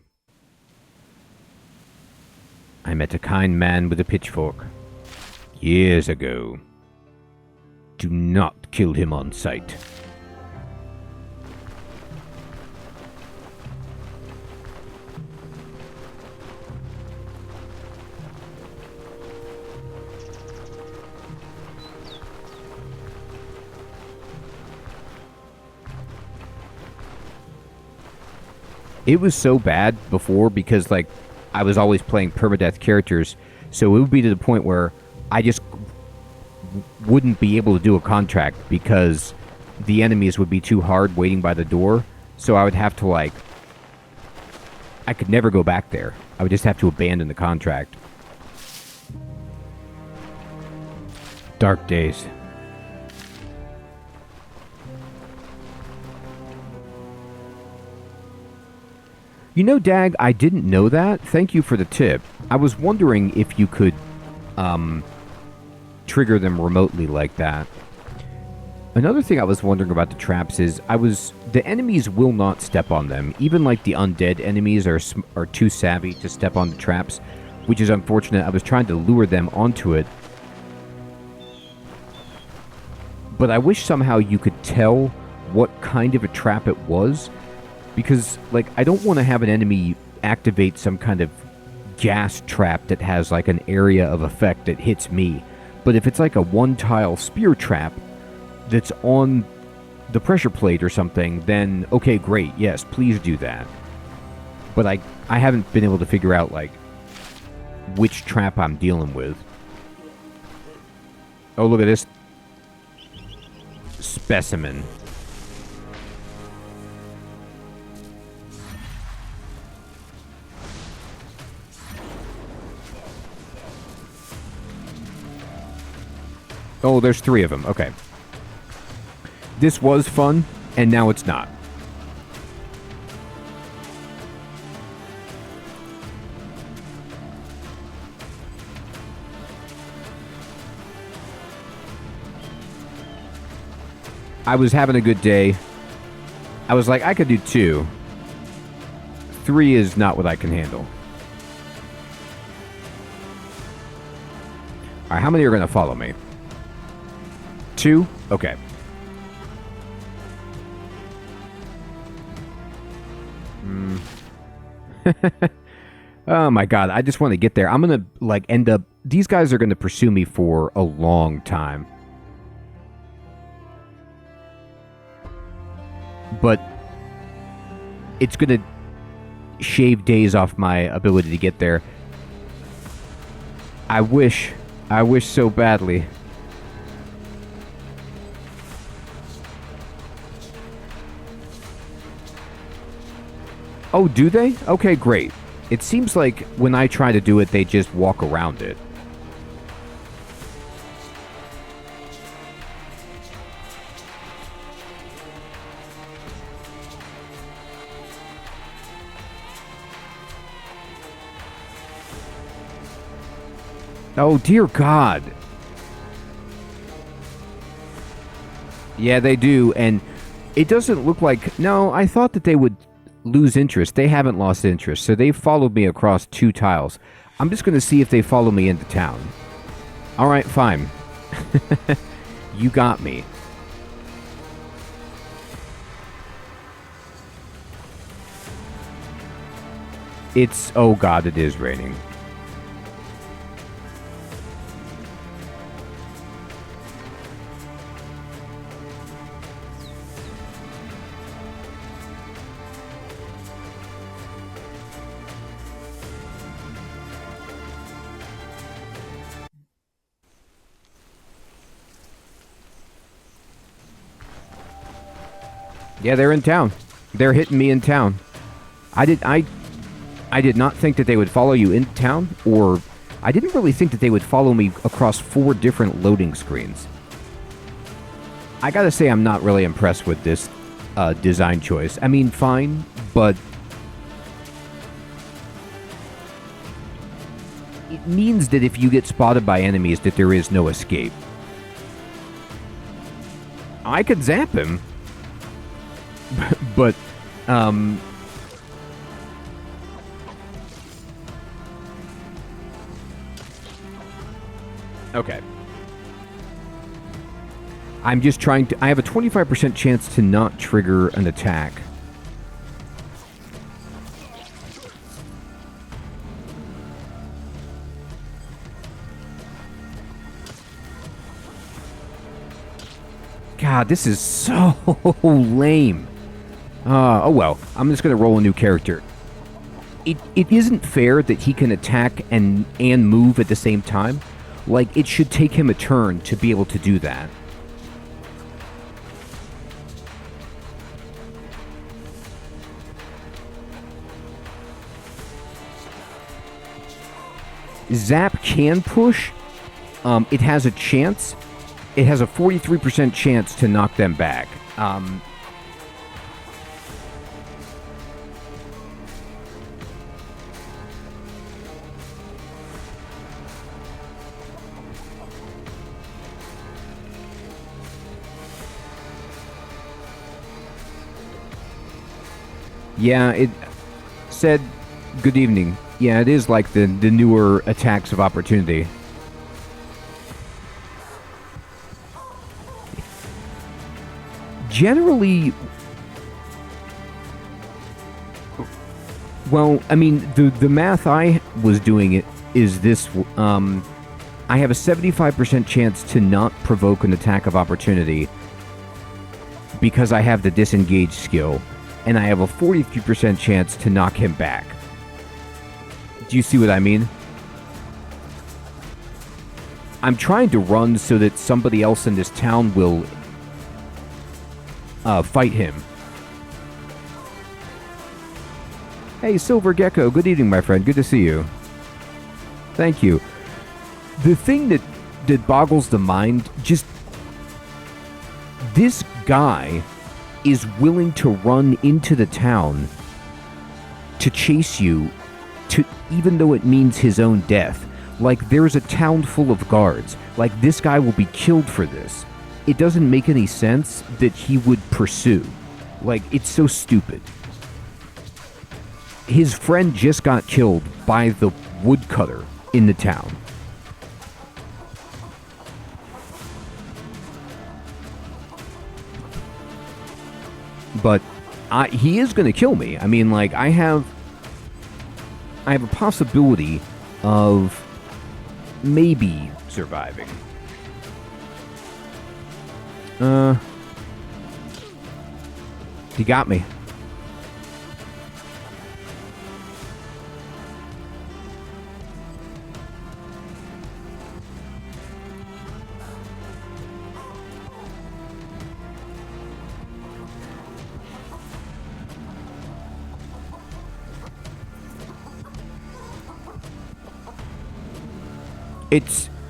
I met a kind man with a pitchfork years ago. Do not kill him on sight. It was so bad before because, like, I was always playing permadeath characters, so it would be to the point where I just wouldn't be able to do a contract because the enemies would be too hard waiting by the door, so I would have to, like... I could never go back there. I would just have to abandon the contract. Dark days. You know, Dag, I didn't know that. Thank you for the tip. I was wondering if you could, trigger them remotely like that. Another thing I was wondering about the traps is the enemies will not step on them. Even like the undead enemies are too savvy to step on the traps, which is unfortunate. I was trying to lure them onto it, but I wish somehow you could tell what kind of a trap it was, because like I don't want to have an enemy activate some kind of gas trap that has like an area of effect that hits me. But if it's like a one-tile spear trap that's on the pressure plate or something, then okay, great, yes, please do that. But I haven't been able to figure out like which trap I'm dealing with. Oh, look at this specimen. Oh, there's 3 of them. Okay. This was fun, and now it's not. I was having a good day. I was like, I could do 2. 3 is not what I can handle. Alright, how many are going to follow me? 2? Okay. Oh my god, I just want to get there. I'm gonna, like, end up... These guys are gonna pursue me for a long time. But it's gonna shave days off my ability to get there. I wish so badly. Oh, do they? Okay, great. It seems like when I try to do it, they just walk around it. Oh, dear God. Yeah, they do, and it doesn't look like... No, I thought that they would lose interest. They haven't lost interest, so they've followed me across 2 tiles. I'm just going to see if they follow me into town. Alright, fine. You got me. It's... Oh god, it is raining. Yeah, they're in town. They're hitting me in town. I did not think that they would follow you in town, or I didn't really think that they would follow me across 4 different loading screens. I gotta say, I'm not really impressed with this design choice. I mean, fine, but it means that if you get spotted by enemies, that there is no escape. I could zap him. But, okay. I'm just trying to... I have a 25% chance to not trigger an attack. God, this is so lame. Oh well, I'm just going to roll a new character. It isn't fair that he can attack and move at the same time. Like, it should take him a turn to be able to do that. Zap can push. It has a chance. It has a 43% chance to knock them back. Yeah, it said, good evening. Yeah, it is like the newer attacks of opportunity. Generally, well, I mean, the math I was doing it is this, I have a 75% chance to not provoke an attack of opportunity because I have the disengage skill, and I have a 43% chance to knock him back. Do you see what I mean? I'm trying to run so that somebody else in this town will fight him. Hey, Silver Gecko, good evening, my friend. Good to see you. Thank you. The thing that boggles the mind, just... this guy is willing to run into the town to chase you, even though it means his own death. Like, there's a town full of guards. Like, this guy will be killed for this. It doesn't make any sense that he would pursue. Like, it's so stupid. His friend just got killed by the woodcutter in the town. But he is going to kill me. I mean, like, I have a possibility of maybe surviving. He got me.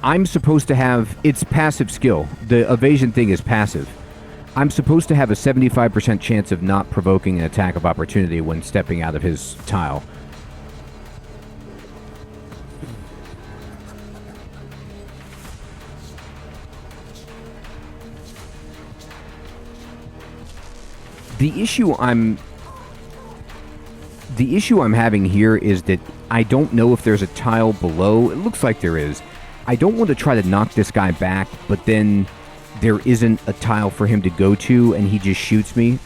I'm supposed to have, it's passive skill. The evasion thing is passive. I'm supposed to have a 75% chance of not provoking an attack of opportunity when stepping out of his tile. The issue I'm having here is that I don't know if there's a tile below. It looks like there is. I don't want to try to knock this guy back, but then there isn't a tile for him to go to, and he just shoots me.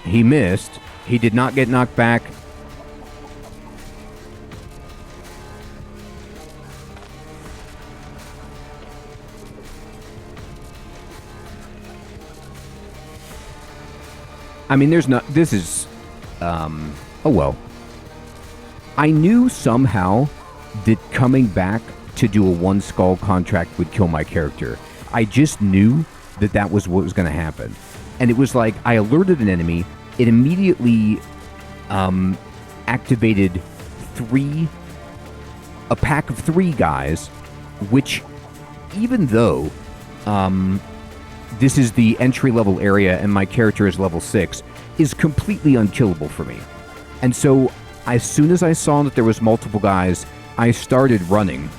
He missed. He did not get knocked back. I mean, there's not... This is... oh, well. I knew somehow that coming back to do a one skull contract would kill my character. I just knew that that was what was going to happen. And it was like, I alerted an enemy, it immediately activated a pack of 3 guys, which, even though this is the entry-level area and my character is level 6, is completely unkillable for me. And so, as soon as I saw that there was multiple guys, I started running.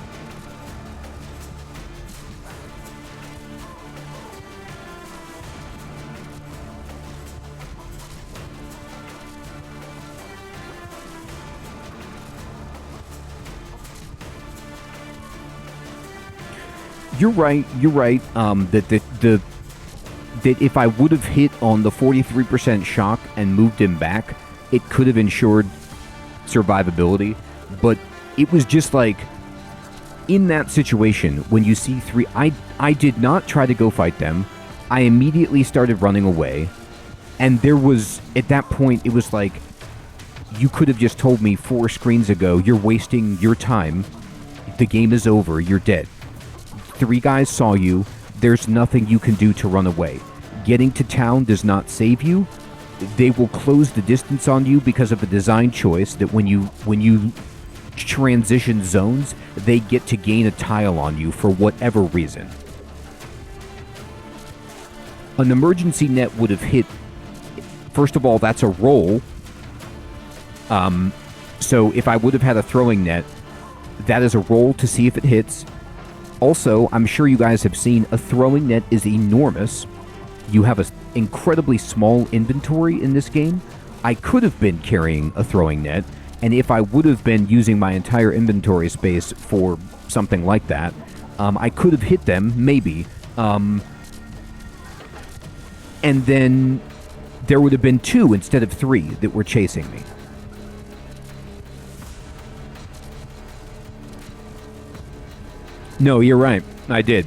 You're right. That if I would have hit on the 43% shock and moved him back, it could have ensured survivability. But it was just like, in that situation, when you see 3, I did not try to go fight them. I immediately started running away. And there was, at that point, it was like, you could have just told me 4 screens ago, you're wasting your time. The game is over. You're dead. 3 guys saw you. There's nothing you can do to run away. Getting to town does not save you. They will close the distance on you because of a design choice that when you transition zones, they get to gain a tile on you for whatever reason. An emergency net would have hit. First of all, that's a roll. So if I would have had a throwing net, that is a roll to see if it hits. Also, I'm sure you guys have seen, a throwing net is enormous. You have an incredibly small inventory in this game. I could have been carrying a throwing net, and if I would have been using my entire inventory space for something like that, I could have hit them, maybe. And then there would have been 2 instead of 3 that were chasing me. No, you're right. I did.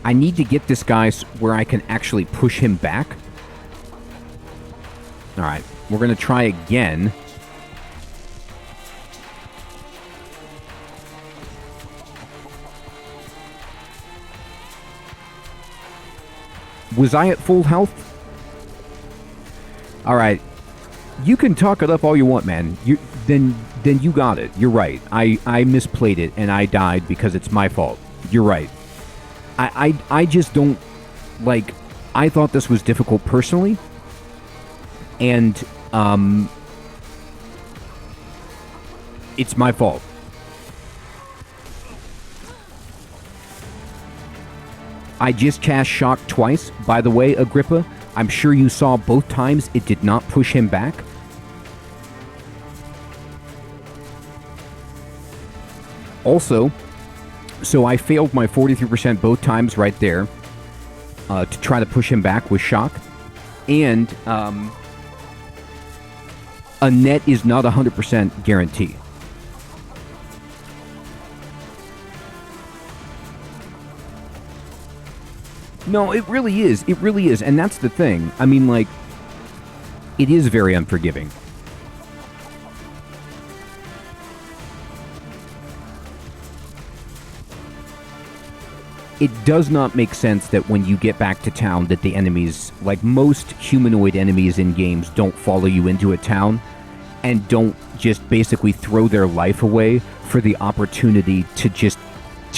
I need to get this guy where I can actually push him back. Alright, we're going to try again. Was I at full health? Alright. You can talk it up all you want, man. Then you got it. You're right. I misplayed it, and I died because it's my fault. You're right. I just don't, like, I thought this was difficult personally, and, it's my fault. I just cast Shock twice. By the way, Agrippa, I'm sure you saw both times it did not push him back. Also, so I failed my 43% both times right there to try to push him back with Shock. And a net is not 100% guarantee. No, it really is. It really is. And that's the thing. I mean, like, it is very unforgiving. It does not make sense that when you get back to town that the enemies, like most humanoid enemies in games, don't follow you into a town and don't just basically throw their life away for the opportunity to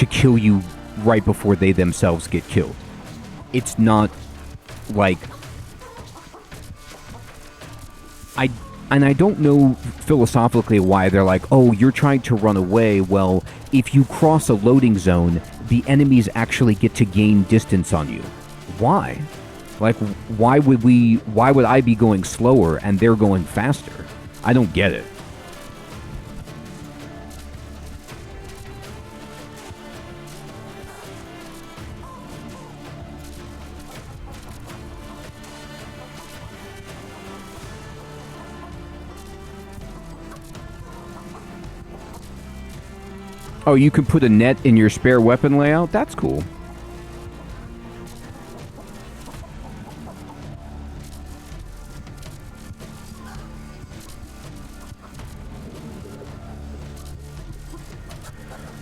kill you right before they themselves get killed. It's not like... I don't know philosophically why they're like, oh, you're trying to run away. Well, if you cross a loading zone, the enemies actually get to gain distance on you. Why? Like, why would I be going slower and they're going faster? I don't get it. Oh, you can put a net in your spare weapon layout? That's cool.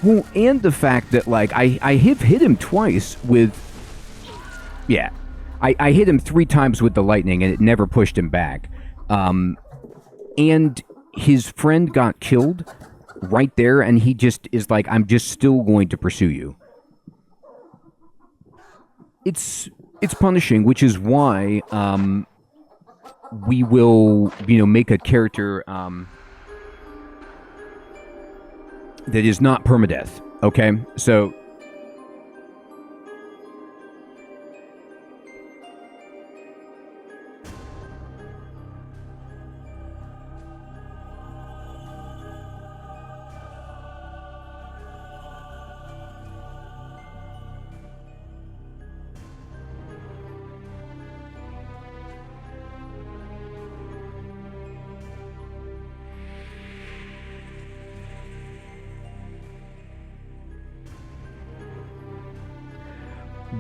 Well, and the fact that, like, I have hit him twice with... Yeah. I hit him 3 times with the lightning, and it never pushed him back. And his friend got killed right there, and he just is like, I'm just still going to pursue you. It's punishing, which is why we will, make a character that is not permadeath. Okay, so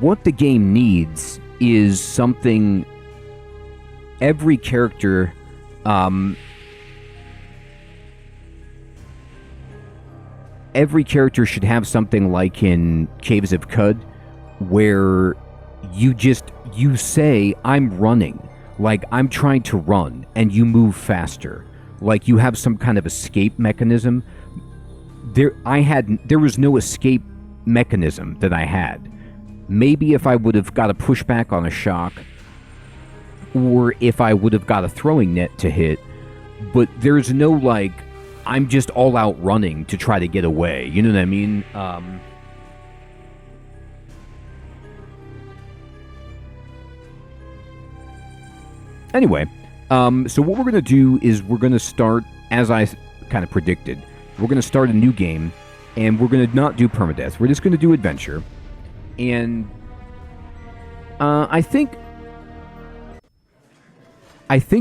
what the game needs is something every character should have something like in Caves of Cud, where you say, I'm running, like I'm trying to run, and you move faster. Like you have some kind of escape mechanism. There was no escape mechanism that I had. Maybe if I would have got a pushback on a shock, or if I would have got a throwing net to hit, but there's no, like, I'm just all out running to try to get away. You know what I mean? Anyway, so what we're going to do is we're going to start, as I kind of predicted, we're going to start a new game, and we're going to not do permadeath. We're just going to do adventure. And I think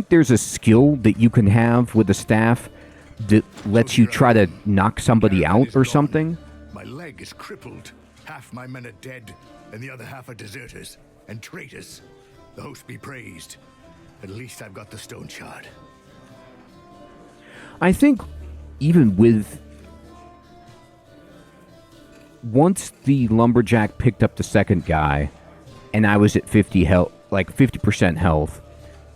there's a skill that you can have with the staff that lets you try to knock somebody out or something. My leg is crippled. Half my men are dead, and the other half are deserters and traitors. The host be praised. At least I've got the Stoneshard. I think even with... Once the lumberjack picked up the second guy, and I was at 50% health,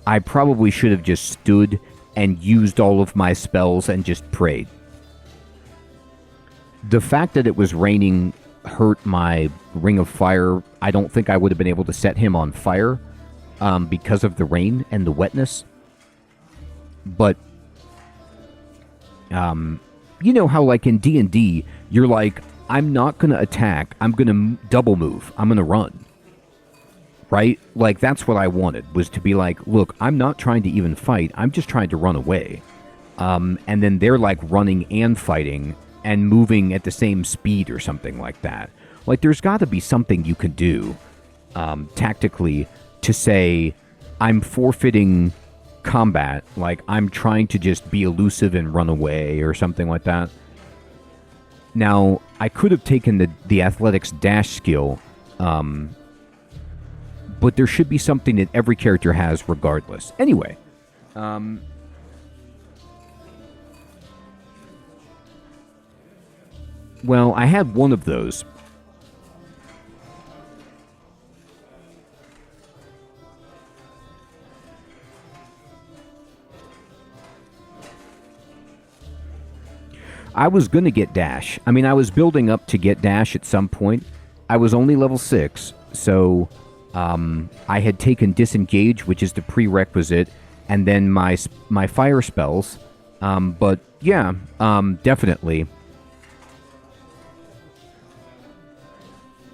I probably should have just stood and used all of my spells and just prayed. The fact that it was raining hurt my ring of fire. I don't think I would have been able to set him on fire because of the rain and the wetness. But, you know how like in D&D, you're like, I'm not going to attack. I'm going to double move. I'm going to run. Right? Like, that's what I wanted, was to be like, look, I'm not trying to even fight. I'm just trying to run away. And then they're, like, running and fighting and moving at the same speed or something like that. Like, there's got to be something you can do tactically to say, I'm forfeiting combat. Like, I'm trying to just be elusive and run away or something like that. Now, I could have taken the athletics dash skill, but there should be something that every character has regardless. Anyway. Well, I had one of those. I was going to get dash. I mean, I was building up to get dash at some point. I was only level 6, so... I had taken disengage, which is the prerequisite, and then my fire spells. But yeah, definitely.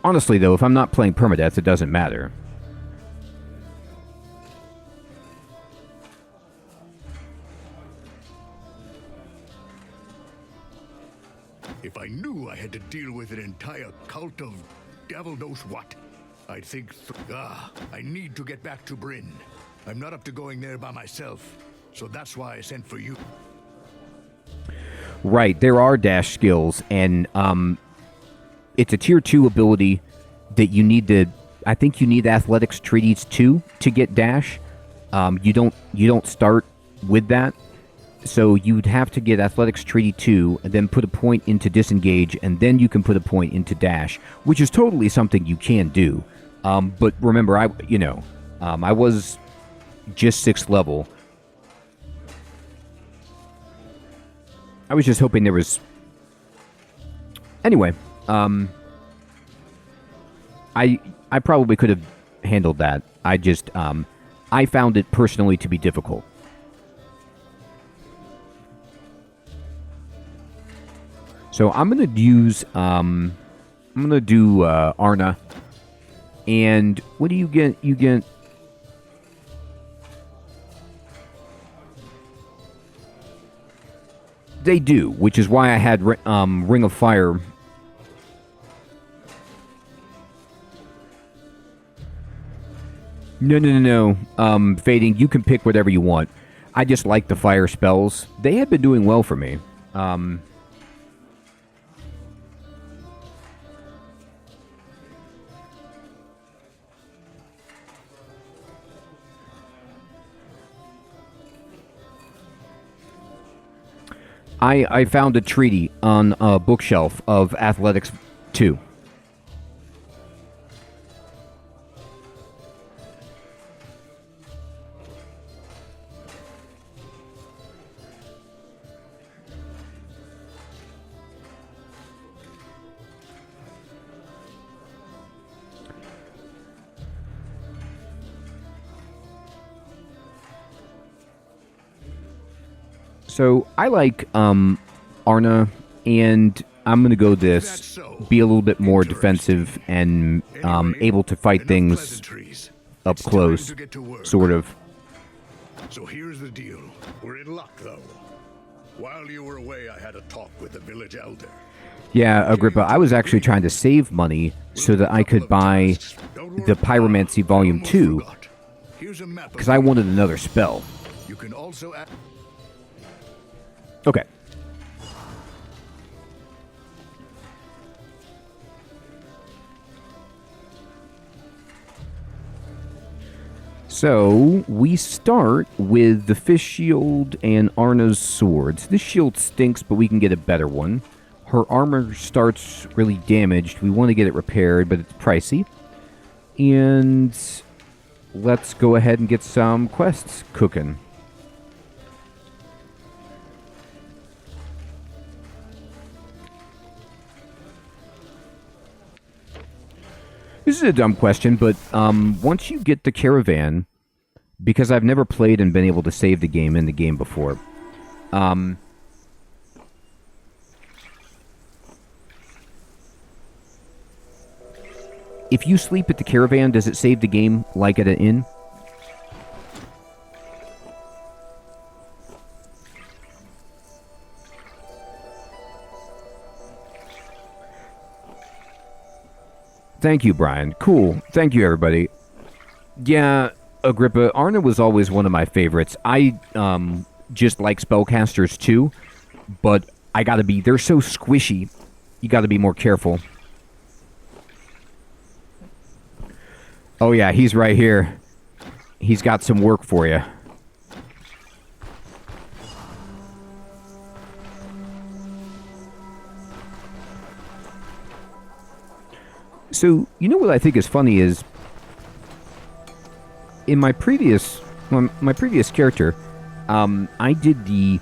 Honestly, though, if I'm not playing permadeath, it doesn't matter. If I knew I had to deal with an entire cult of devil knows what, I'd think, I need to get back to Bryn. I'm not up to going there by myself, so that's why I sent for you. Right, there are dash skills, and it's a tier 2 ability that you need to... I think you need athletics treaties 2 to get dash. You don't start with that, so you'd have to get athletics treaty 2, and then put a point into disengage, and then you can put a point into dash, which is totally something you can do. But remember, I was just 6th level. I was just hoping there was... Anyway, I probably could have handled that. I just, I found it personally to be difficult. So I'm going to use, I'm going to do Arna. And what do you get? You get... They do, which is why I had Ring of Fire. No. Fading, you can pick whatever you want. I just like the fire spells. They have been doing well for me. I found a treaty on a bookshelf of Athletics 2. So I like Arna, and I'm going to go this, be a little bit more defensive and able to fight things up close, sort of. So here's the deal. We're in luck, though. While you were away, I had a talk with the village elder. Yeah, Agrippa, I was actually trying to save money so that I could buy the Pyromancy Volume 2 because I wanted another spell. You can also add... Okay. So, we start with the Fish Shield and Arna's swords. This shield stinks, but we can get a better one. Her armor starts really damaged. We want to get it repaired, but it's pricey. And let's go ahead and get some quests cooking. This is a dumb question, but once you get the Caravan, because I've never played and been able to save the game in the game before, if you sleep at the Caravan, does it save the game like at an inn? Thank you, Brian. Cool. Thank you, everybody. Yeah, Agrippa, Arna was always one of my favorites. I just like spellcasters too, but they're so squishy. You gotta be more careful. Oh yeah, he's right here. He's got some work for you. So, you know what I think is funny is, in my previous character, I did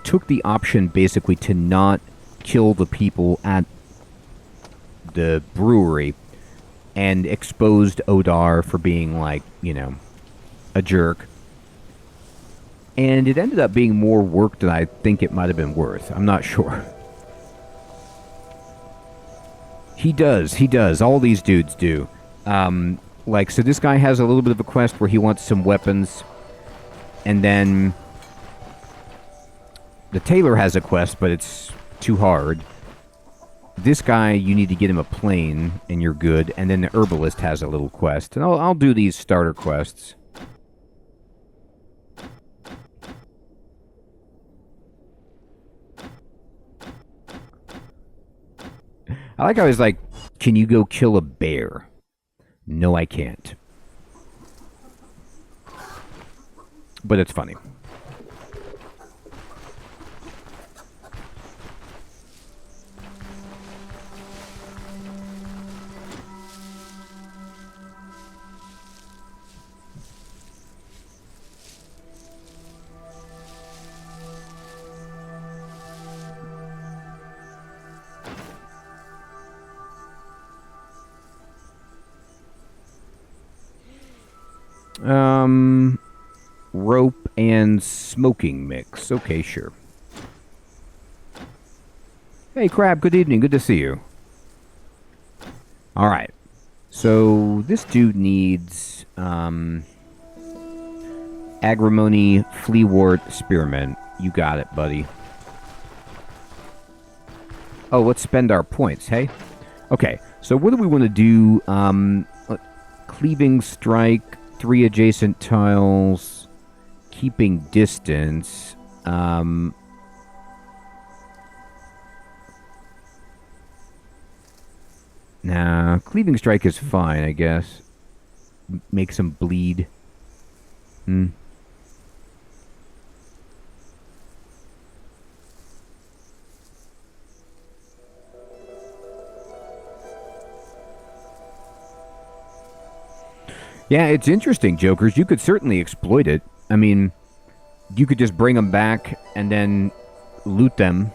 took the option basically to not kill the people at the brewery and exposed Odar for being like, you know, a jerk. And it ended up being more work than I think it might have been worth. I'm not sure. He does. All these dudes do. So this guy has a little bit of a quest where he wants some weapons. And then the tailor has a quest, but it's too hard. This guy, you need to get him a plane, and you're good. And then the herbalist has a little quest. And I'll do these starter quests. I like how he's like, can you go kill a bear? No, I can't. But it's funny. Rope and smoking mix. Okay, sure. Hey, Crab, good evening. Good to see you. Alright. So, this dude needs, agrimony, fleawort, spearmint. You got it, buddy. Oh, let's spend our points, hey? Okay, so what do we want to do? Cleaving strike, 3 adjacent tiles, keeping distance. Nah, cleaving strike is fine, I guess. Make some bleed. Yeah, it's interesting, Jokers. You could certainly exploit it. I mean, you could just bring them back and then loot them.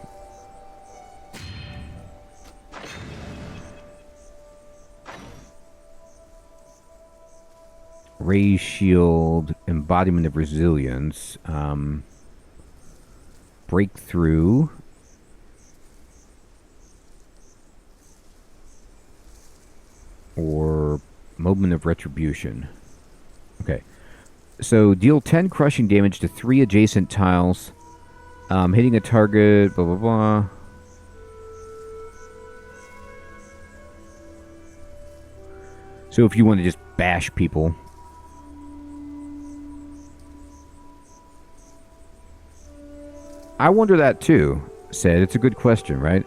Raise shield, embodiment of resilience, breakthrough. or Moment of Retribution. Okay. So, deal 10 crushing damage to 3 adjacent tiles. Hitting a target, blah, blah, blah. So if you want to just bash people. I wonder that too, Said. It's a good question, right?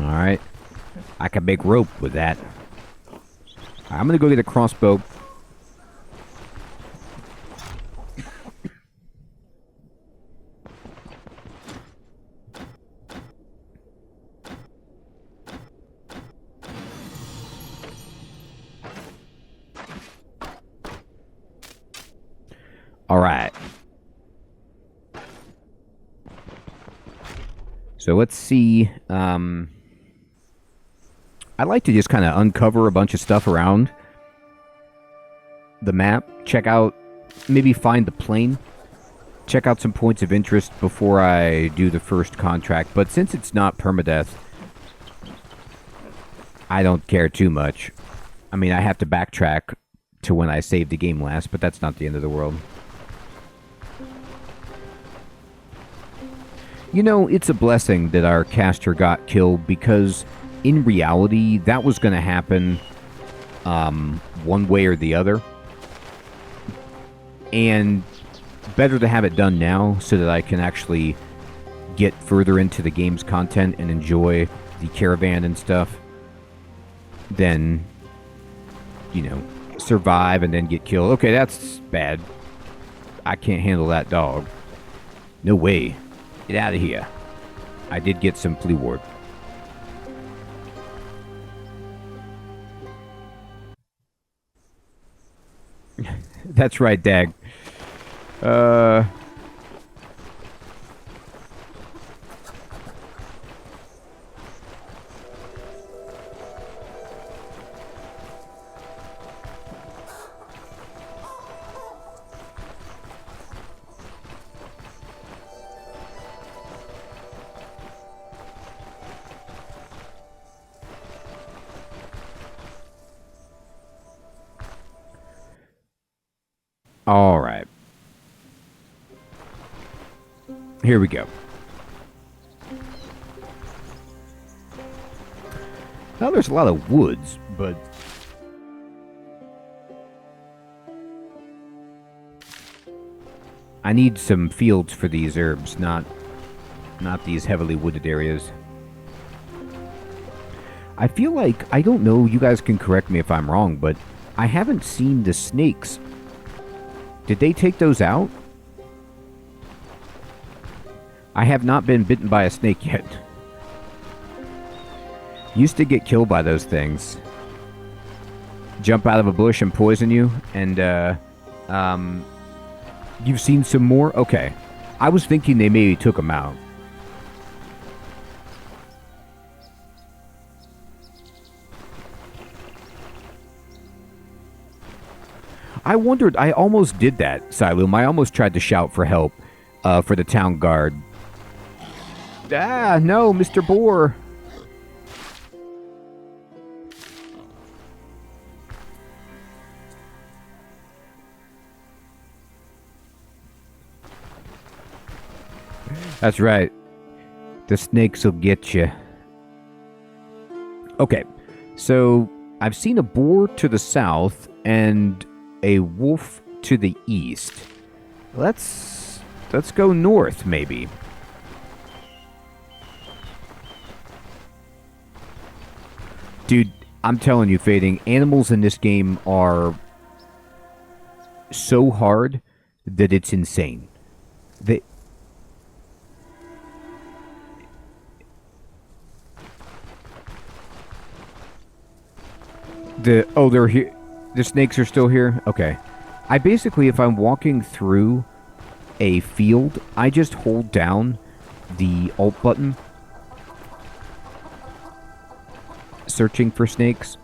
Alright. I can make rope with that. I'm gonna go get a crossbow. Alright. So let's see. I like to just kind of uncover a bunch of stuff around the map. Check out, maybe find the plane. Check out some points of interest before I do the first contract. But since it's not permadeath, I don't care too much. I mean, I have to backtrack to when I saved the game last, but that's not the end of the world. You know, it's a blessing that our caster got killed because in reality, that was going to happen one way or the other. And better to have it done now so that I can actually get further into the game's content and enjoy the caravan and stuff than, you know, survive and then get killed. Okay, that's bad. I can't handle that dog. No way. Get out of here. I did get some flea ward. That's right, Dag. All right. Here we go. Now there's a lot of woods, but I need some fields for these herbs, not these heavily wooded areas. I feel like, I don't know, you guys can correct me if I'm wrong, but I haven't seen the snakes. Did they take those out? I have not been bitten by a snake yet. Used to get killed by those things. Jump out of a bush and poison you, and you've seen some more? Okay. I was thinking they maybe took them out. I wondered, I almost did that, Siloom. I almost tried to shout for help for the town guard. Ah, no, Mr. Boar. That's right. The snakes will get you. Okay, so I've seen a boar to the south and a wolf to the east. Let's go north, maybe. Dude, I'm telling you, Fading, animals in this game are so hard that it's insane. They're here. The snakes are still here? Okay. I basically, if I'm walking through a field, I just hold down the Alt button. searching for snakes.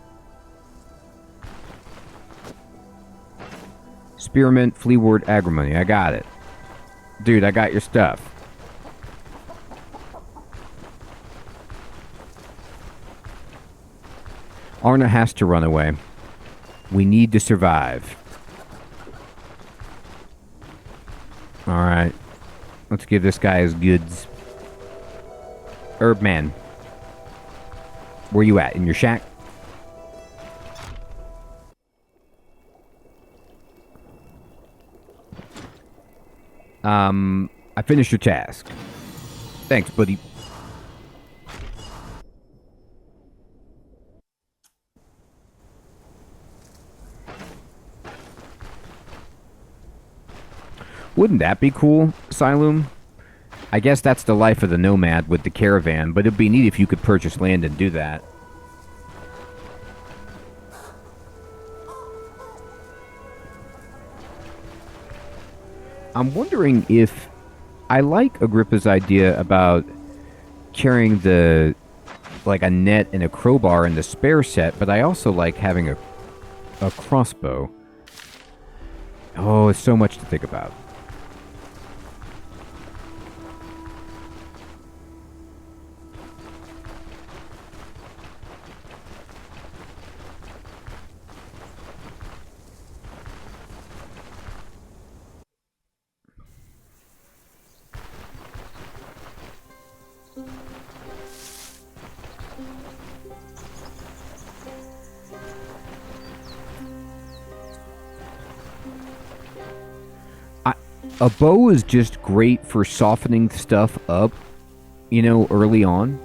Spearmint, Fleaward, Agrimony. I got it. Dude, I got your stuff. Arna has to run away. We need to survive. Alright. Let's give this guy his goods. Herbman. Where you at? In your shack? I finished your task. Thanks, buddy. Wouldn't that be cool, Siloom? I guess that's the life of the nomad with the caravan, but it'd be neat if you could purchase land and do that. I'm wondering if I like Agrippa's idea about carrying like a net and a crowbar in the spare set, but I also like having a crossbow. Oh, it's so much to think about. A bow is just great for softening stuff up, you know, early on.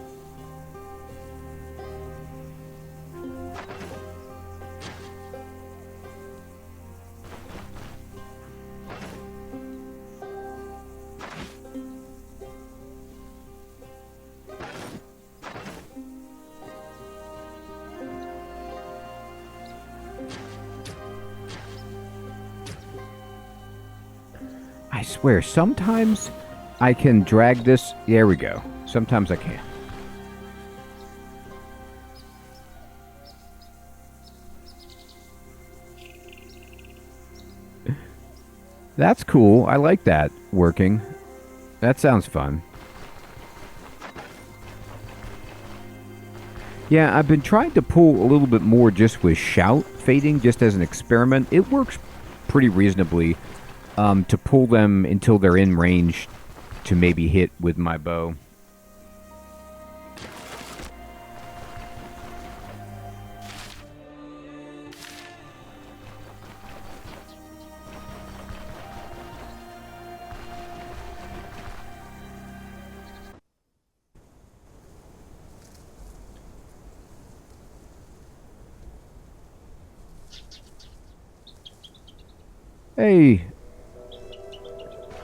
I swear, sometimes I can drag this. There we go. Sometimes I can't. That's cool. I like that working. That sounds fun. Yeah, I've been trying to pull a little bit more just with shout fading, just as an experiment. It works pretty reasonably. To pull them until they're in range to maybe hit with my bow. Hey.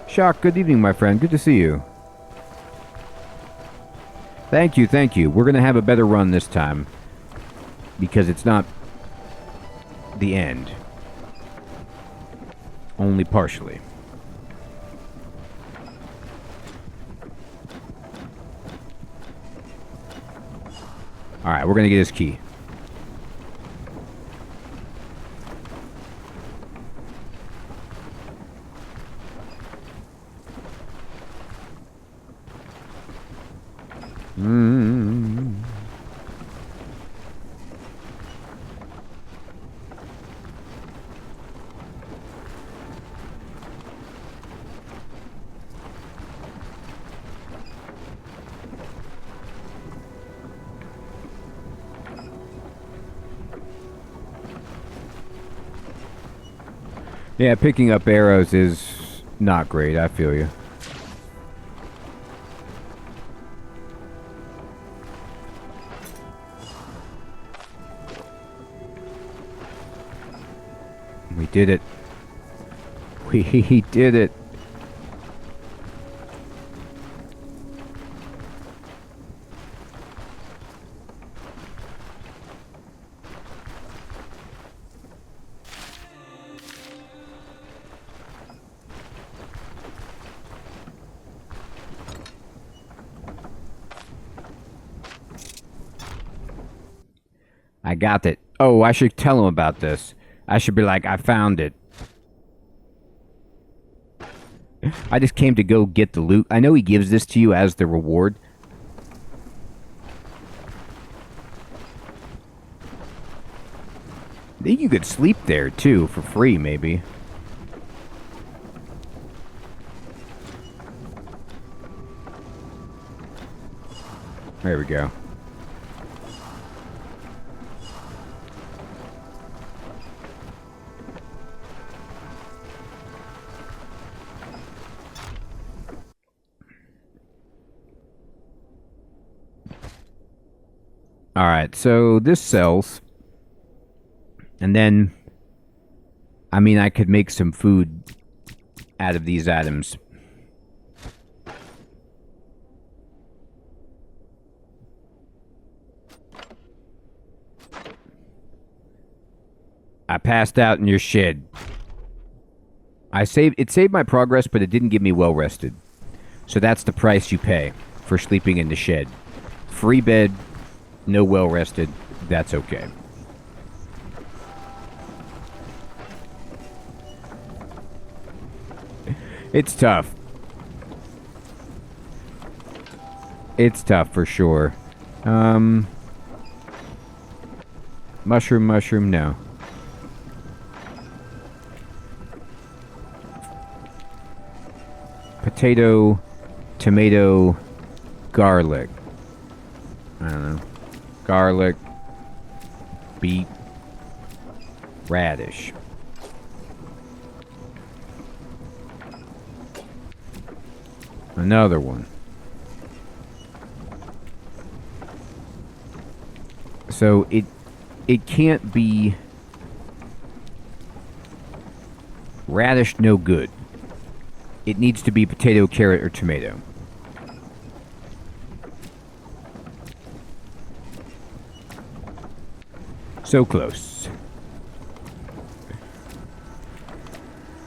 Shock, good evening, my friend. Good to see you. Thank you, thank you. We're going to have a better run this time. Because it's not the end. Only partially. Alright, we're going to get his key. Yeah, picking up arrows is not great. I feel you. We did it. We did it. got it. Oh, I should tell him about this. I should be like, I found it. I just came to go get the loot. I know he gives this to you as the reward. I think you could sleep there, too, for free, maybe. There we go. Alright, so this sells. And then, I mean, I could make some food out of these items. I passed out in your shed. It saved my progress, but it didn't give me well rested. So that's the price you pay for sleeping in the shed. Free bed, no well rested, that's okay. It's tough. It's tough for sure. Mushroom, no. Potato, tomato, garlic. I don't know. Garlic, beet, radish. Another one. So it can't be radish, no good. It needs to be potato, carrot, or tomato. So close.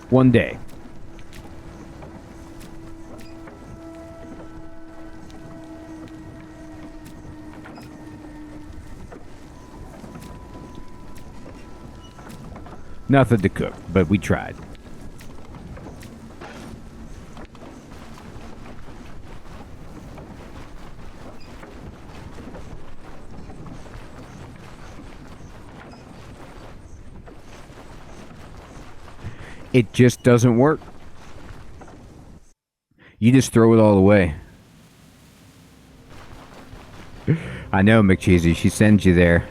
One day. Nothing to cook, but we tried. It just doesn't work. You just throw it all away. I know, McCheesy. She sends you there.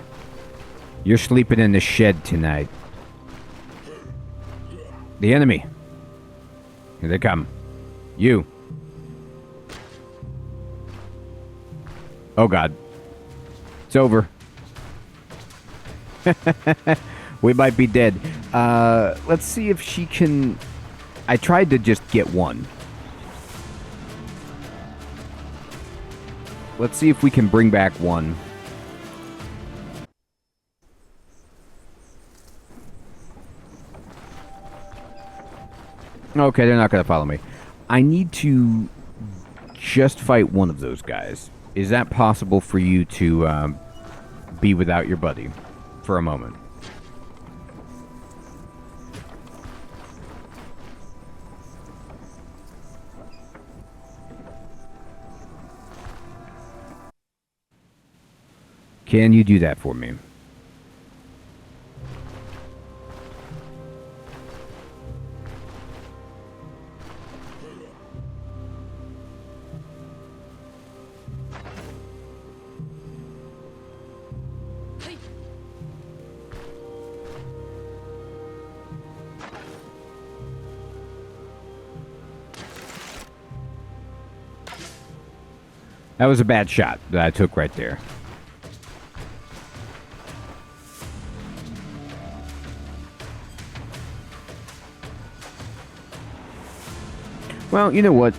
You're sleeping in the shed tonight. The enemy. Here they come. You. Oh, God. It's over. We might be dead. Let's see if she can... I tried to just get one. Let's see if we can bring back one. Okay, they're not going to follow me. I need to just fight one of those guys. Is that possible for you to be without your buddy for a moment? Can you do that for me? That was a bad shot that I took right there. Well, you know what?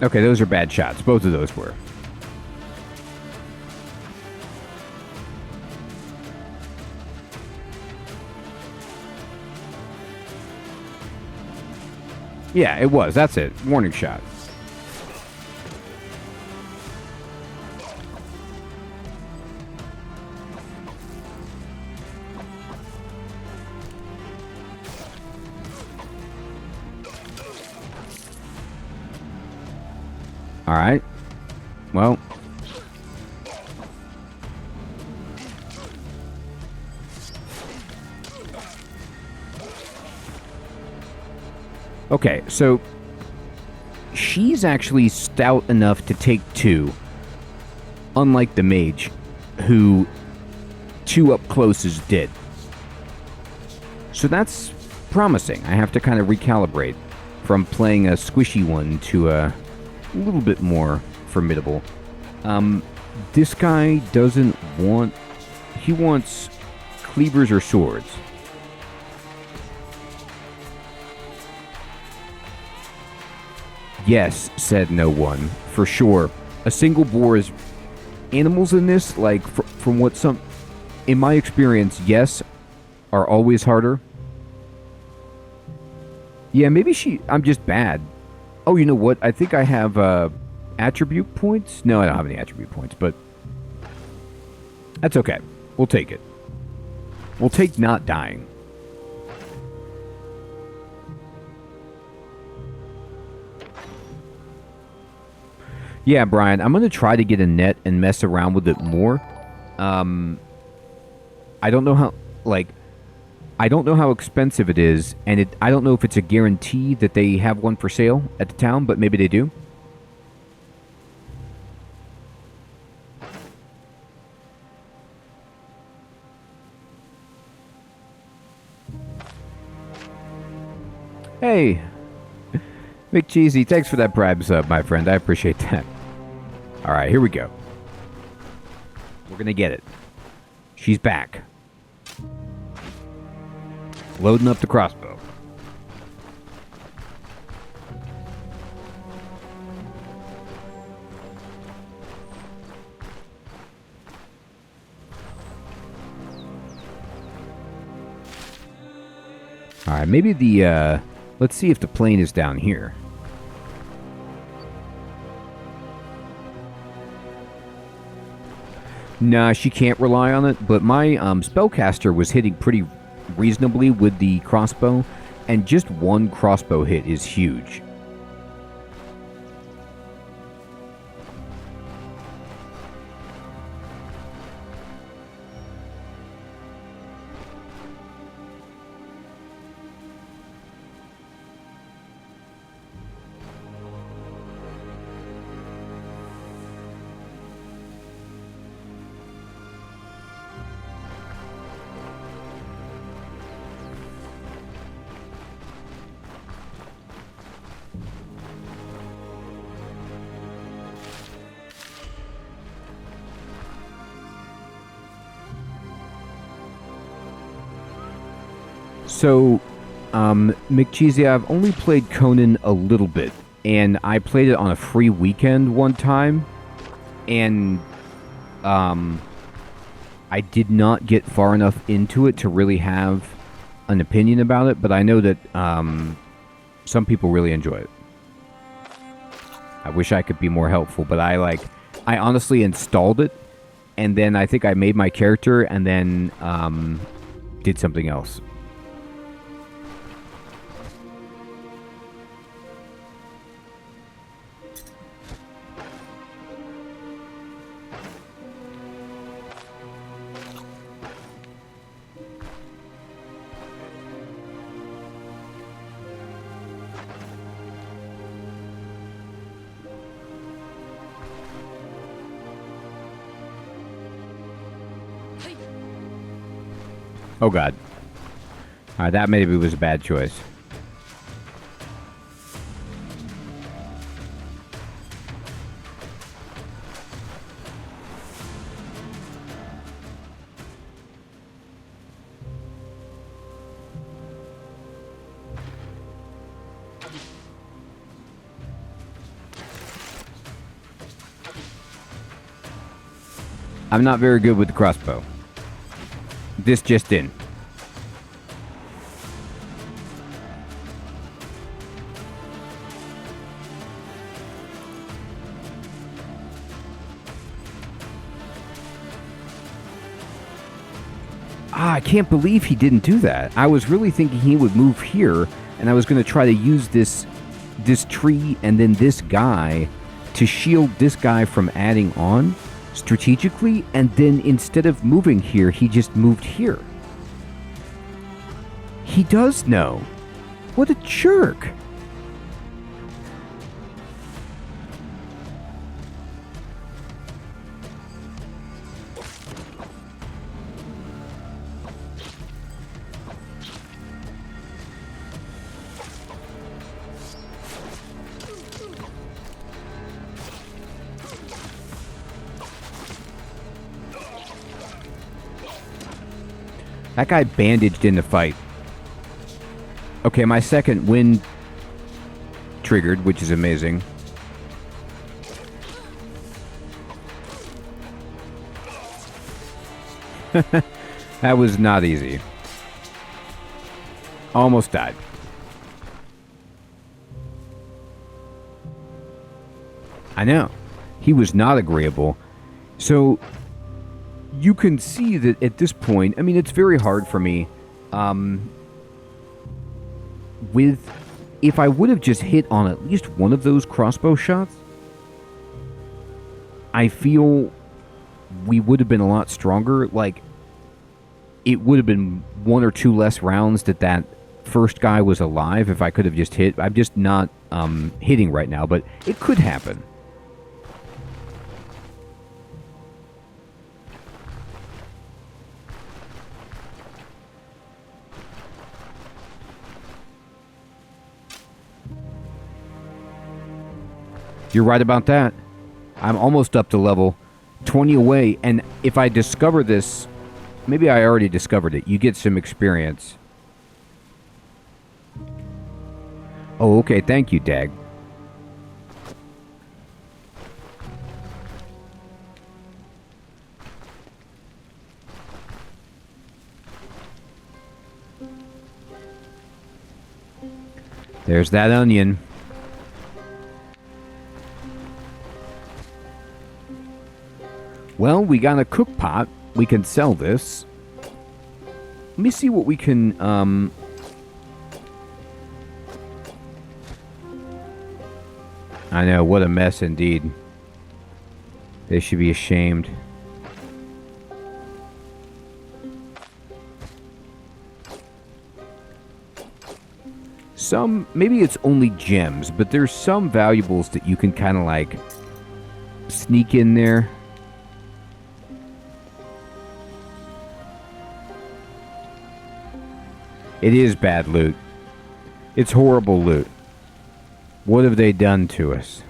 Okay, those are bad shots. Both of those were. Yeah, it was. That's it. Warning shot. Alright. Well. Okay, so she's actually stout enough to take 2, unlike the mage, who 2 up close is dead. So that's promising. I have to kind of recalibrate from playing a squishy one to a little bit more formidable. This guy doesn't want... He wants cleavers or swords. Yes, said no one. For sure. A single boar is... Animals in this, like, from what some... In my experience, yes, are always harder. Yeah, maybe I'm just bad. Oh, you know what? I think I have, attribute points? No, I don't have any attribute points, but... That's okay. We'll take it. We'll take not dying. Yeah, Brian, I'm going to try to get a net and mess around with it more. I don't know how, like, I don't know how expensive it is, and I don't know if it's a guarantee that they have one for sale at the town, but maybe they do. Hey, McCheesy, thanks for that Prime sub, my friend. I appreciate that. All right, here we go. We're going to get it. She's back. Loading up the crossbow. All right, maybe the, let's see if the plane is down here. Nah, she can't rely on it, but my spellcaster was hitting pretty reasonably with the crossbow, and just one crossbow hit is huge. So, McCheesy, I've only played Conan a little bit, and I played it on a free weekend one time, and I did not get far enough into it to really have an opinion about it, but I know that some people really enjoy it. I wish I could be more helpful, but I honestly installed it, and then I think I made my character, and then did something else. Oh god. Alright, that maybe was a bad choice. I'm not very good with the crossbow. This just in. I can't believe he didn't do that. I was really thinking he would move here, and I was going to try to use this tree and then this guy to shield this guy from adding on strategically, and then instead of moving here, he just moved here. He does know. What a jerk. That guy bandaged in the fight. Okay, my second wind triggered, which is amazing. That was not easy. Almost died. I know. He was not agreeable. So you can see that at this point, I mean, it's very hard for me. If I would have just hit on at least one of those crossbow shots, I feel we would have been a lot stronger. Like, it would have been 1 or 2 less rounds that first guy was alive if I could have just hit. I'm just not hitting right now, but it could happen. You're right about that. I'm almost up to level 20 away, and if I discover this, maybe I already discovered it. You get some experience. Oh, okay. Thank you, Dag. There's that onion. Well, we got a cook pot. We can sell this. Let me see what we can, I know, what a mess indeed. They should be ashamed. Maybe it's only gems, but there's some valuables that you can kind of like sneak in there. It is bad loot. It's horrible loot. What have they done to us?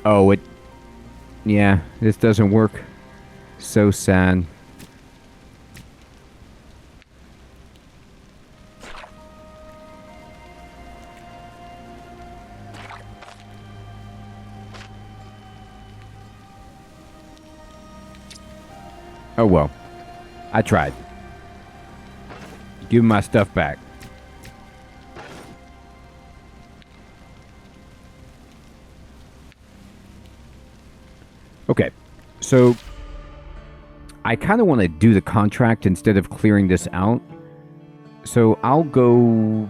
Oh, yeah, this doesn't work. So sad. Oh well. I tried. Give my stuff back. Okay. So I kind of want to do the contract instead of clearing this out. So I'll go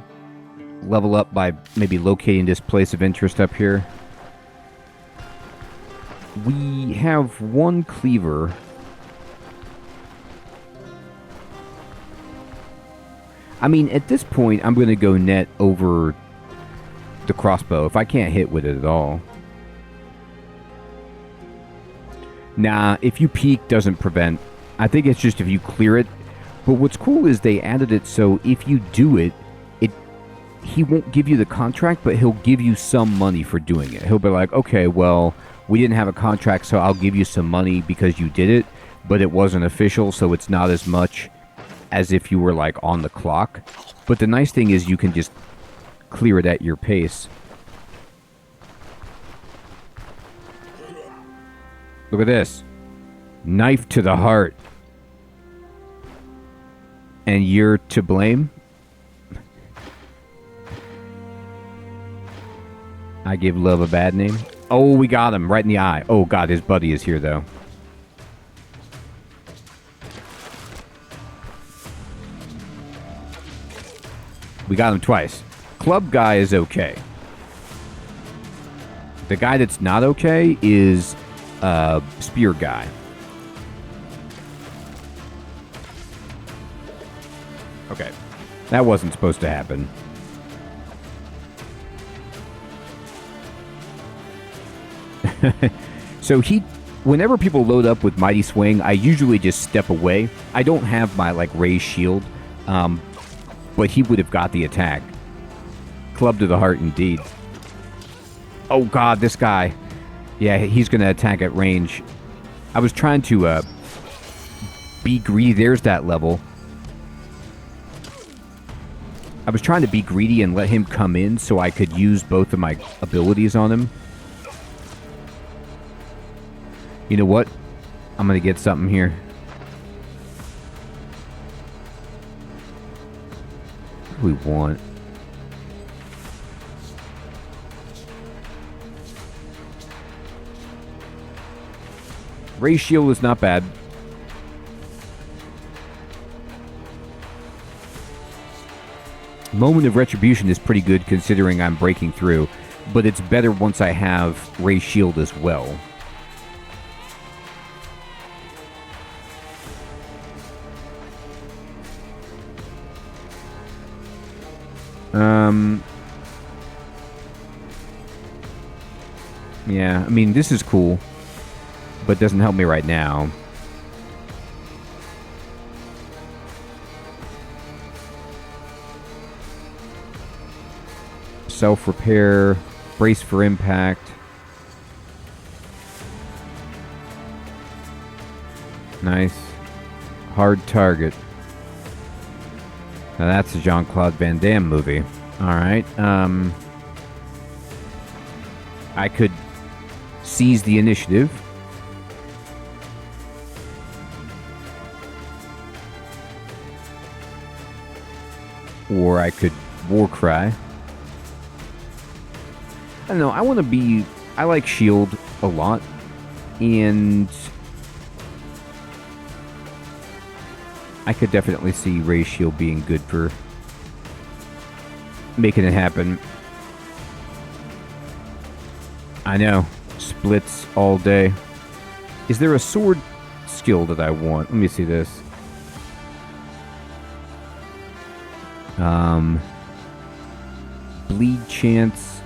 level up by maybe locating this place of interest up here. We have one cleaver. I mean, at this point, I'm going to go net over the crossbow if I can't hit with it at all. Nah, if you peek, doesn't prevent. I think it's just if you clear it. But what's cool is they added it so if you do it, he won't give you the contract, but he'll give you some money for doing it. He'll be like, okay, well, we didn't have a contract, so I'll give you some money because you did it, but it wasn't official, so it's not as much as if you were like on the clock. But the nice thing is you can just clear it at your pace. Look at this. Knife to the heart. And you're to blame? I give love a bad name. Oh, we got him right in the eye. Oh, God, his buddy is here, though. We got him twice. Club guy is okay. The guy that's not okay is spear guy. Okay. That wasn't supposed to happen. So whenever people load up with Mighty Swing, I usually just step away. I don't have my, like, raised shield, but he would have got the attack. Club to the heart, indeed. Oh, God, this guy. Yeah, he's going to attack at range. I was trying to be greedy. There's that level. I was trying to be greedy and let him come in so I could use both of my abilities on him. You know what? I'm going to get something here. What do we want? Ray shield is not bad. Moment of Retribution is pretty good considering I'm breaking through, but it's better once I have Ray shield as well. Yeah, I mean, this is cool, but doesn't help me right now. Self-repair, brace for impact. Nice. Hard target. Now that's a Jean-Claude Van Damme movie. Alright, I could seize the initiative. Or I could war cry. I don't know, I want to be... I like shield a lot. And... I could definitely see Ray shield being good for... making it happen. I know. Splits all day. Is there a sword skill that I want? Let me see this. Bleed chance.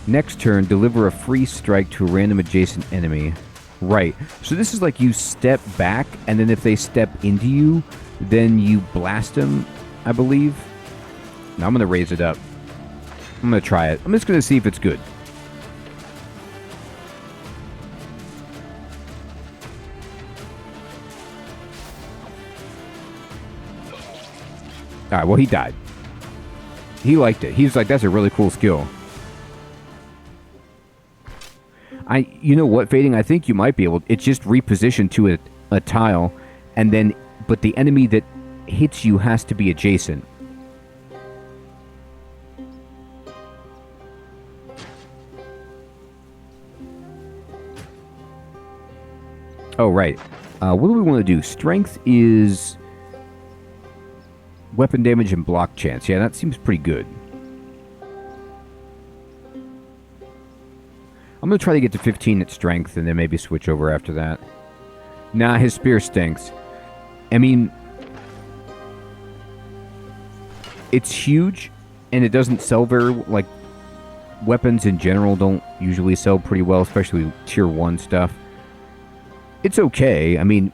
Next turn, deliver a free strike to a random adjacent enemy. Right. So this is like you step back, and then if they step into you, then you blast them, I believe. Now I'm going to raise it up. I'm going to try it. I'm just going to see if it's good. Alright, well, he died. He liked it. He's like, that's a really cool skill. You know what, Fading? I think you might be able... It's just repositioned to a tile, and then... But the enemy that hits you has to be adjacent. Oh, right. What do we want to do? Strength is... weapon damage and block chance. Yeah, that seems pretty good. I'm going to try to get to 15 at strength and then maybe switch over after that. Nah, his spear stinks. I mean, it's huge and it doesn't sell very... Like, weapons in general don't usually sell pretty well, especially tier 1 stuff. It's okay. I mean,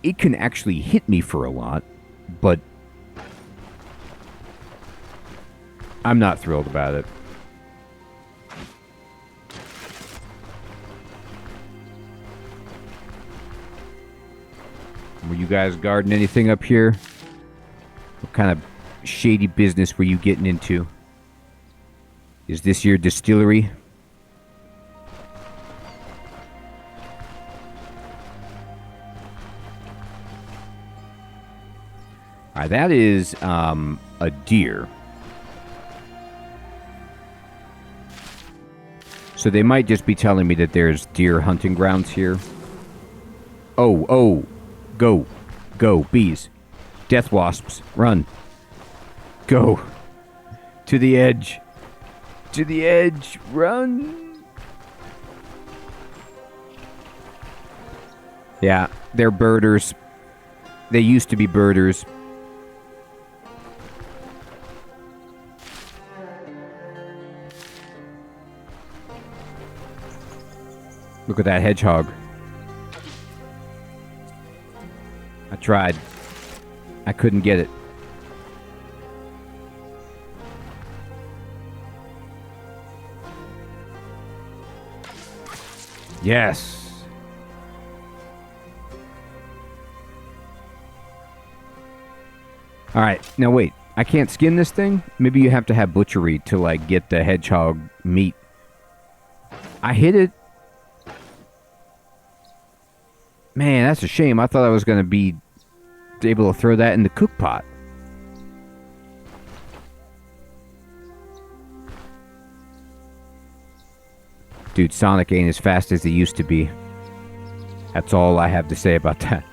it can actually hit me for a lot, but I'm not thrilled about it. Were you guys guarding anything up here? What kind of shady business were you getting into? Is this your distillery? Alright, that is a deer. So they might just be telling me that there's deer hunting grounds here. Oh, go, bees. Death wasps, run. Go. To the edge. To the edge, run. Yeah, they're birders. They used to be birders. Look at that hedgehog. I tried. I couldn't get it. Yes. Alright, now wait. I can't skin this thing? Maybe you have to have butchery to, like, get the hedgehog meat. I hit it. Man, that's a shame. I thought I was going to be able to throw that in the cook pot. Dude, Sonic ain't as fast as he used to be. That's all I have to say about that.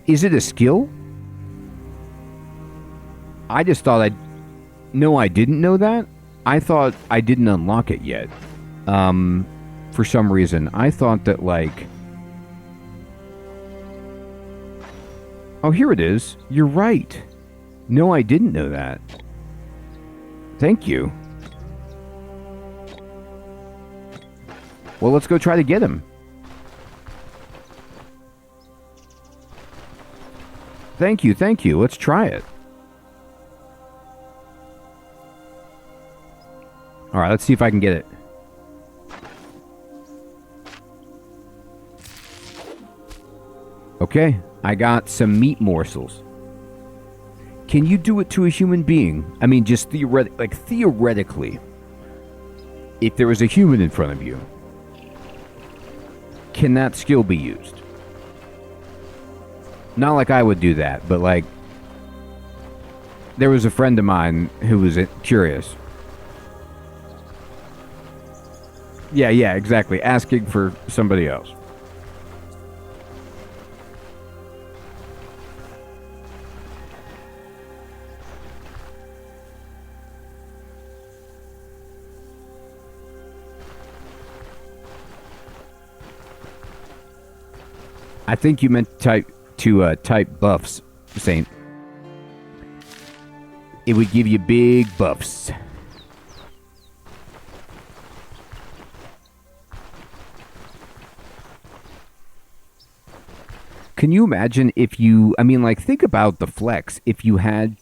Is it a skill? I just thought I... No, I didn't know that. I thought I didn't unlock it yet. For some reason. I thought that, like... Oh, here it is. You're right. No, I didn't know that. Thank you. Well, let's go try to get him. Thank you, thank you. Let's try it. Alright, let's see if I can get it. Okay, I got some meat morsels. Can you do it to a human being? I mean, just theoretically. If there was a human in front of you, can that skill be used? Not like I would do that, but like... There was a friend of mine who was curious. Yeah, exactly. Asking for somebody else. I think you meant to type buffs, Saint. It would give you big buffs. Can you imagine if you... I mean, like, think about the flex. If you had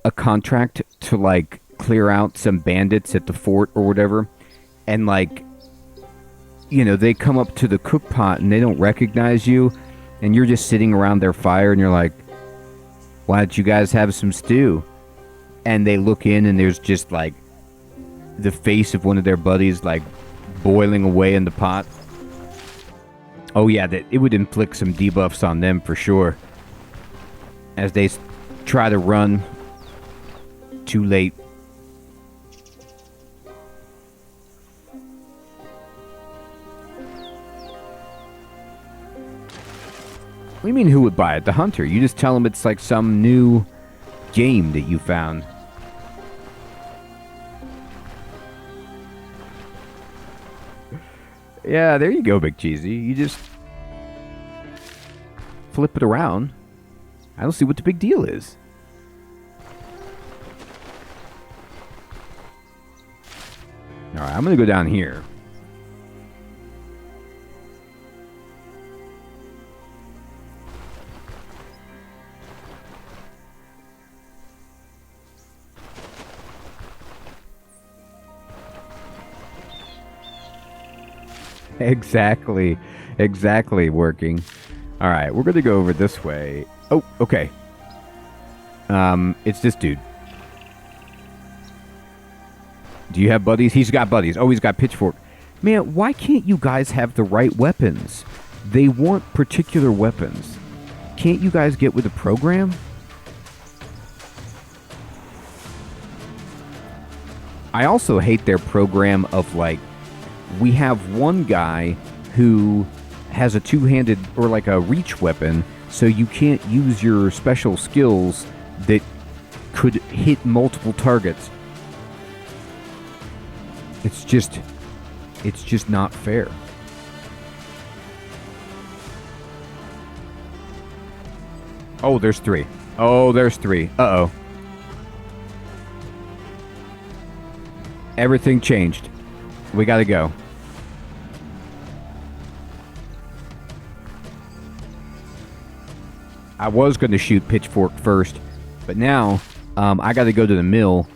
a contract to, like, clear out some bandits at the fort or whatever, and, like, you know, they come up to the cook pot and they don't recognize you, and you're just sitting around their fire and you're like, why don't you guys have some stew? And they look in and there's just, like, the face of one of their buddies, like, boiling away in the pot. Oh yeah, that it would inflict some debuffs on them for sure. As they try to run. Too late. What do you mean who would buy it? The hunter. You just tell them it's like some new game that you found. Yeah, there you go, Big Cheesy. You just flip it around. I don't see what the big deal is. Alright, I'm going to go down here. Exactly. Exactly working. All right, we're going to go over this way. Oh, okay. It's this dude. Do you have buddies? He's got buddies. Oh, he's got pitchfork. Man, why can't you guys have the right weapons? They want particular weapons. Can't you guys get with the program? I also hate their program of, like, we have one guy who has a two-handed or like a reach weapon, so you can't use your special skills that could hit multiple targets. It's just not fair. Oh, there's three. Oh, there's three. Uh-oh. Everything changed. We gotta go. I was going to shoot pitchfork first, but now I got to go to the mill.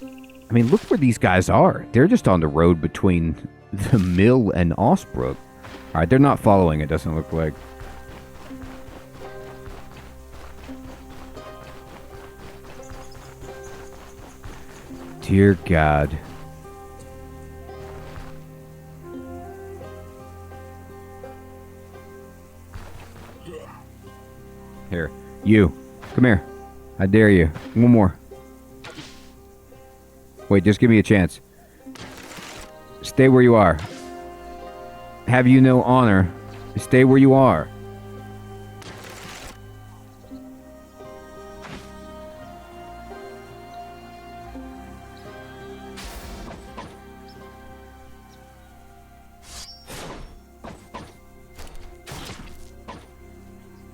I mean, look where these guys are. They're just on the road between the mill and Osbrook. All right, they're not following, it doesn't look like. Dear God. Here, you. Come here. I dare you. One more. Wait, just give me a chance. Stay where you are. Have you no honor? Stay where you are.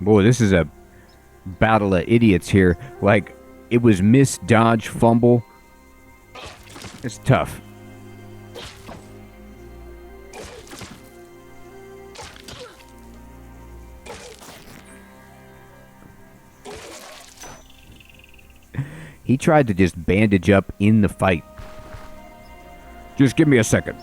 Boy, this is a battle of idiots here. Like, it was miss, dodge, fumble. It's tough. He tried to just bandage up in the fight. Just give me a second.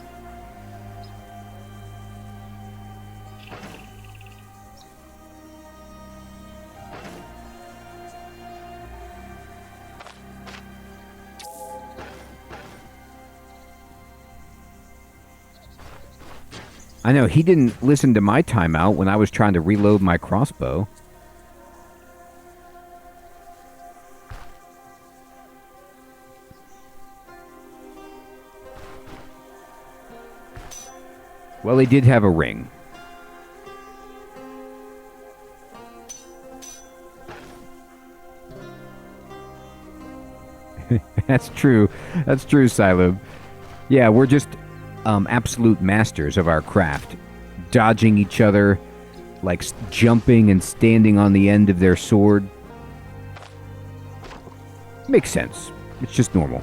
I know, he didn't listen to my timeout when I was trying to reload my crossbow. Well, he did have a ring. That's true. That's true, Silub. Yeah, we're just absolute masters of our craft. Dodging each other, like jumping and standing on the end of their sword. Makes sense. It's just normal.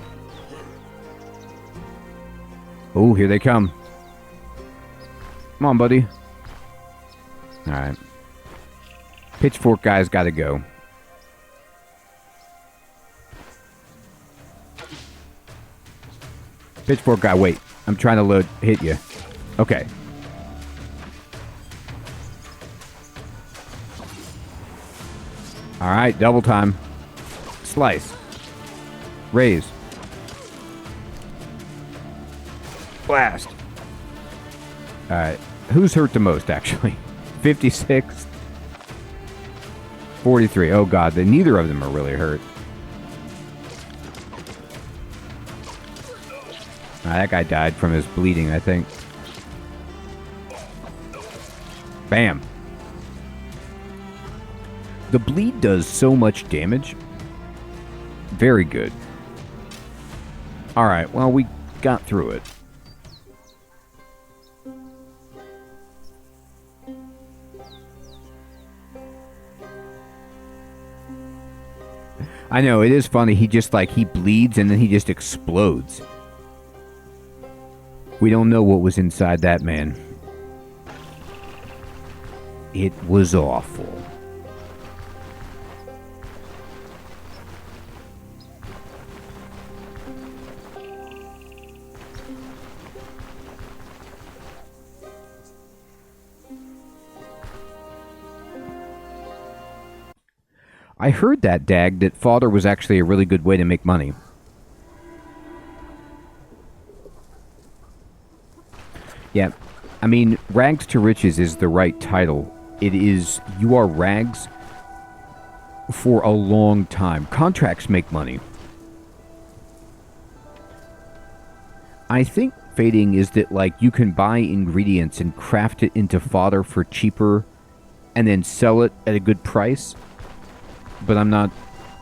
Oh, here they come. Come on, buddy. Alright. Pitchfork guy's gotta go. Pitchfork guy, wait. I'm trying to hit you. Okay. Alright, double time. Slice. Raise. Blast. Alright. Who's hurt the most, actually? 56. 43. Oh, God. Neither of them are really hurt. That guy died from his bleeding, I think. Bam. The bleed does so much damage. Very good. Alright, well, we got through it. I know, it is funny. He just, he bleeds and then he just explodes. We don't know what was inside that man. It was awful. I heard that, Dag, that fodder was actually a really good way to make money. Yeah, I mean, rags to riches is the right title. It is, you are rags for a long time. Contracts make money. I think fading is that, like, you can buy ingredients and craft it into fodder for cheaper and then sell it at a good price. But I'm not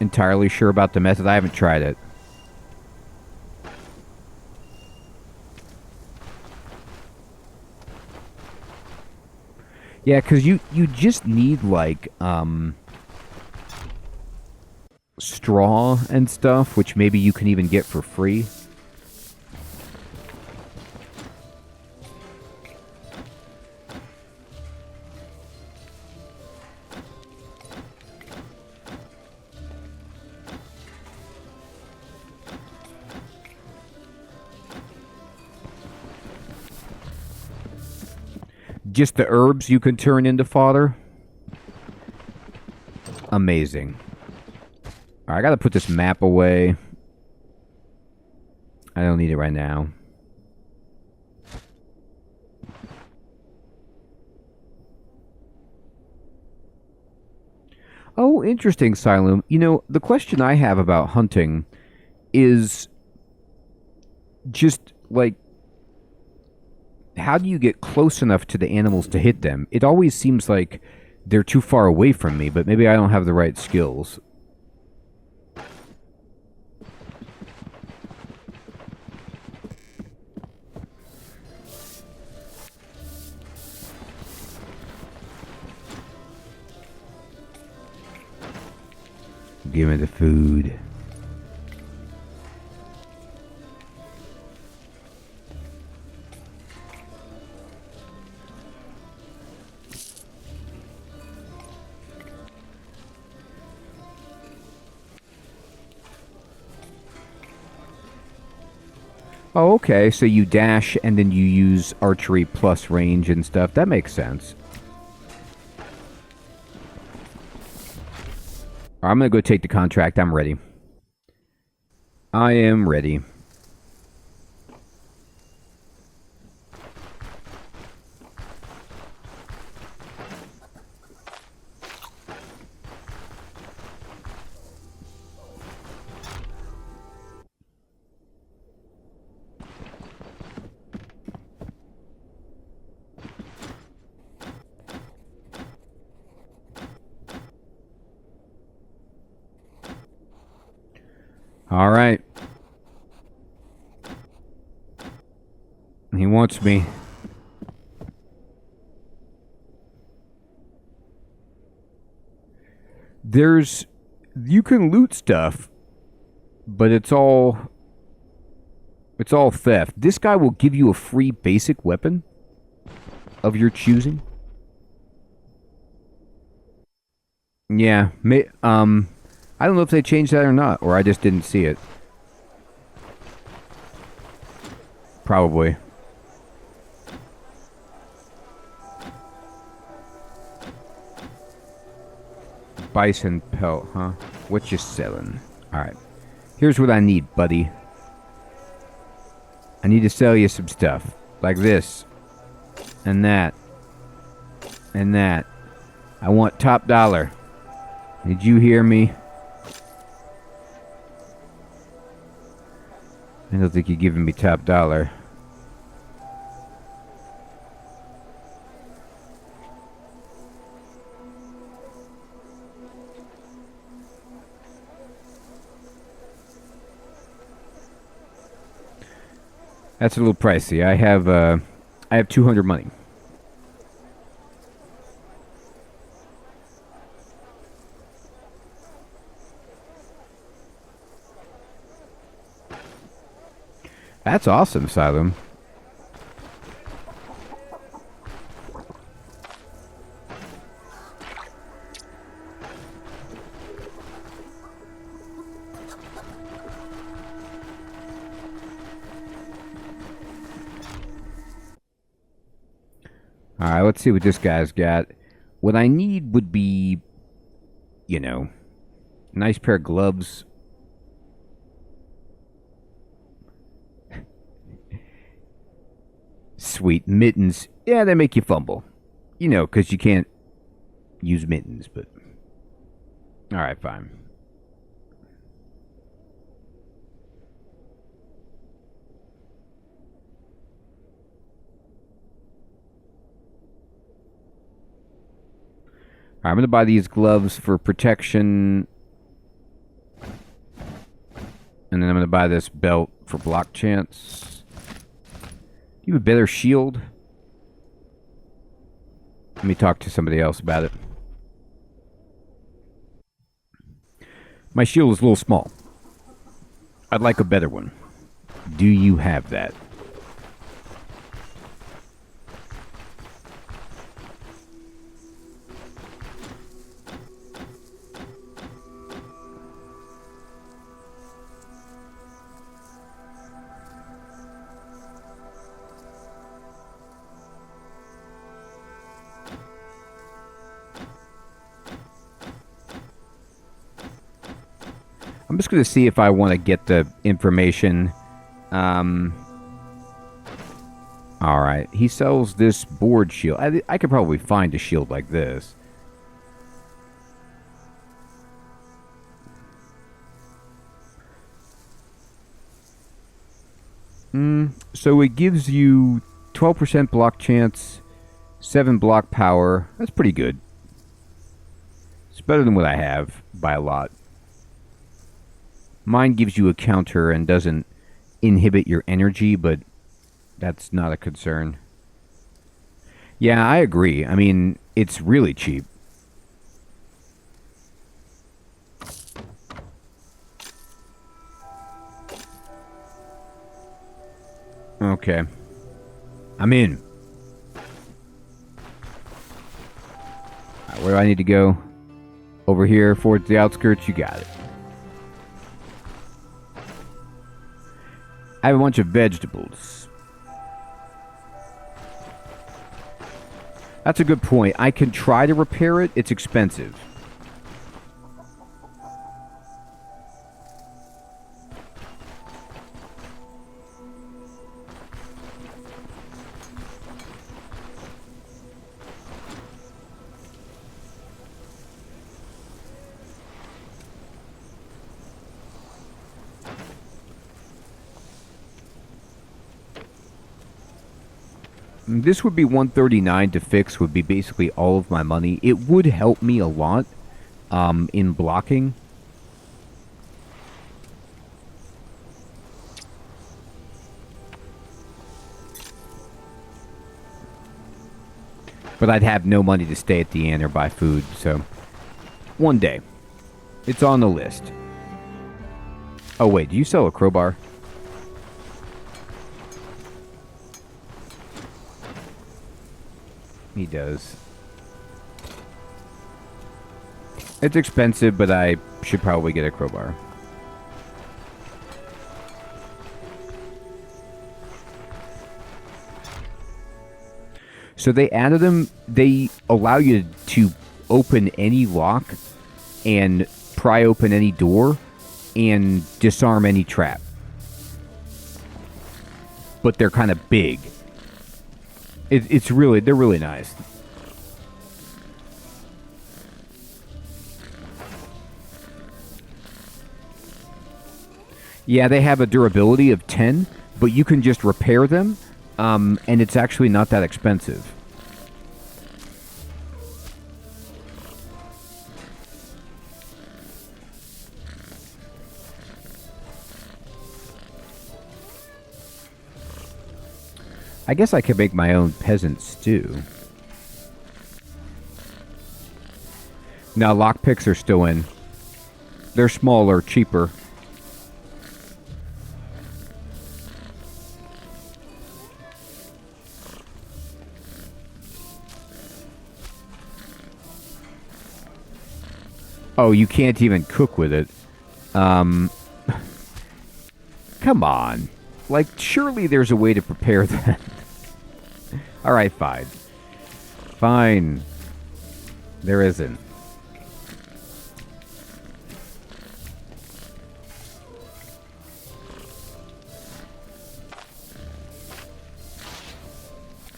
entirely sure about the method. I haven't tried it. Yeah, because you just need, like, straw and stuff, which maybe you can even get for free. Just the herbs you can turn into fodder? Amazing. All right, I gotta put this map away. I don't need it right now. Oh, interesting, Silum. You know, the question I have about hunting is just, like, how do you get close enough to the animals to hit them? It always seems like they're too far away from me, but maybe I don't have the right skills. Give me the food. Oh, okay, so you dash and then you use archery plus range and stuff. That makes sense. I'm gonna go take the contract. I'm ready. I am ready. All right. He wants me. You can loot stuff, but it's all theft. This guy will give you a free basic weapon of your choosing. Yeah, I don't know if they changed that or not, or I just didn't see it. Probably. Bison pelt, huh? What you selling? Alright. Here's what I need, buddy. I need to sell you some stuff. Like this. And that. And that. I want top dollar. Did you hear me? I don't think you're giving me top dollar. That's a little pricey. I have 200 money. That's awesome, Silum. Alright, let's see what this guy's got. What I need would be, you know, Nice pair of gloves. Sweet. Mittens. Yeah, they make you fumble. You know, because you can't use mittens, but... Alright, fine. Alright, I'm going to buy these gloves for protection. And then I'm going to buy this belt for block chance. Do you have a better shield? Let me talk to somebody else about it. My shield is a little small. I'd like a better one. Do you have that? I'm just going to see if I want to get the information. Alright. He sells this board shield. I could probably find a shield like this. So it gives you 12% block chance, 7 block power. That's pretty good. It's better than what I have by a lot. Mine gives you a counter and doesn't inhibit your energy, but that's not a concern. Yeah, I agree. I mean, it's really cheap. Okay. I'm in. Right, where do I need to go? Over here, towards the outskirts. You got it. I have a bunch of vegetables. That's a good point. I can try to repair it. It's expensive. This would be 139 to fix, would be basically all of my money. It would help me a lot in blocking. But I'd have no money to stay at the inn or buy food, so... One day. It's on the list. Oh wait, do you sell a crowbar? He does. It's expensive, but I should probably get a crowbar. So they added them. They allow you to open any lock and pry open any door and disarm any trap. But they're kind of big. They're really nice. Yeah, they have a durability of 10, but you can just repair them, and it's actually not that expensive. I guess I could make my own peasant stew. Now, lockpicks are still in. They're smaller, cheaper. Oh, you can't even cook with it. Come on. Like, surely there's a way to prepare that. Alright, fine. Fine. There isn't.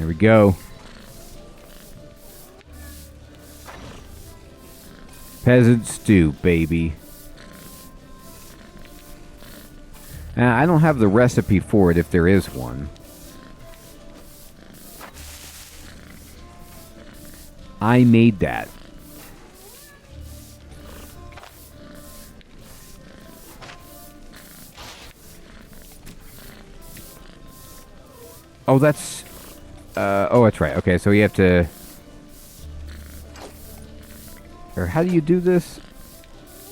There we go. Peasant stew, baby. I don't have the recipe for it if there is one. I made that. Oh, that's... oh, that's right. Okay, so you have to... Or how do you do this?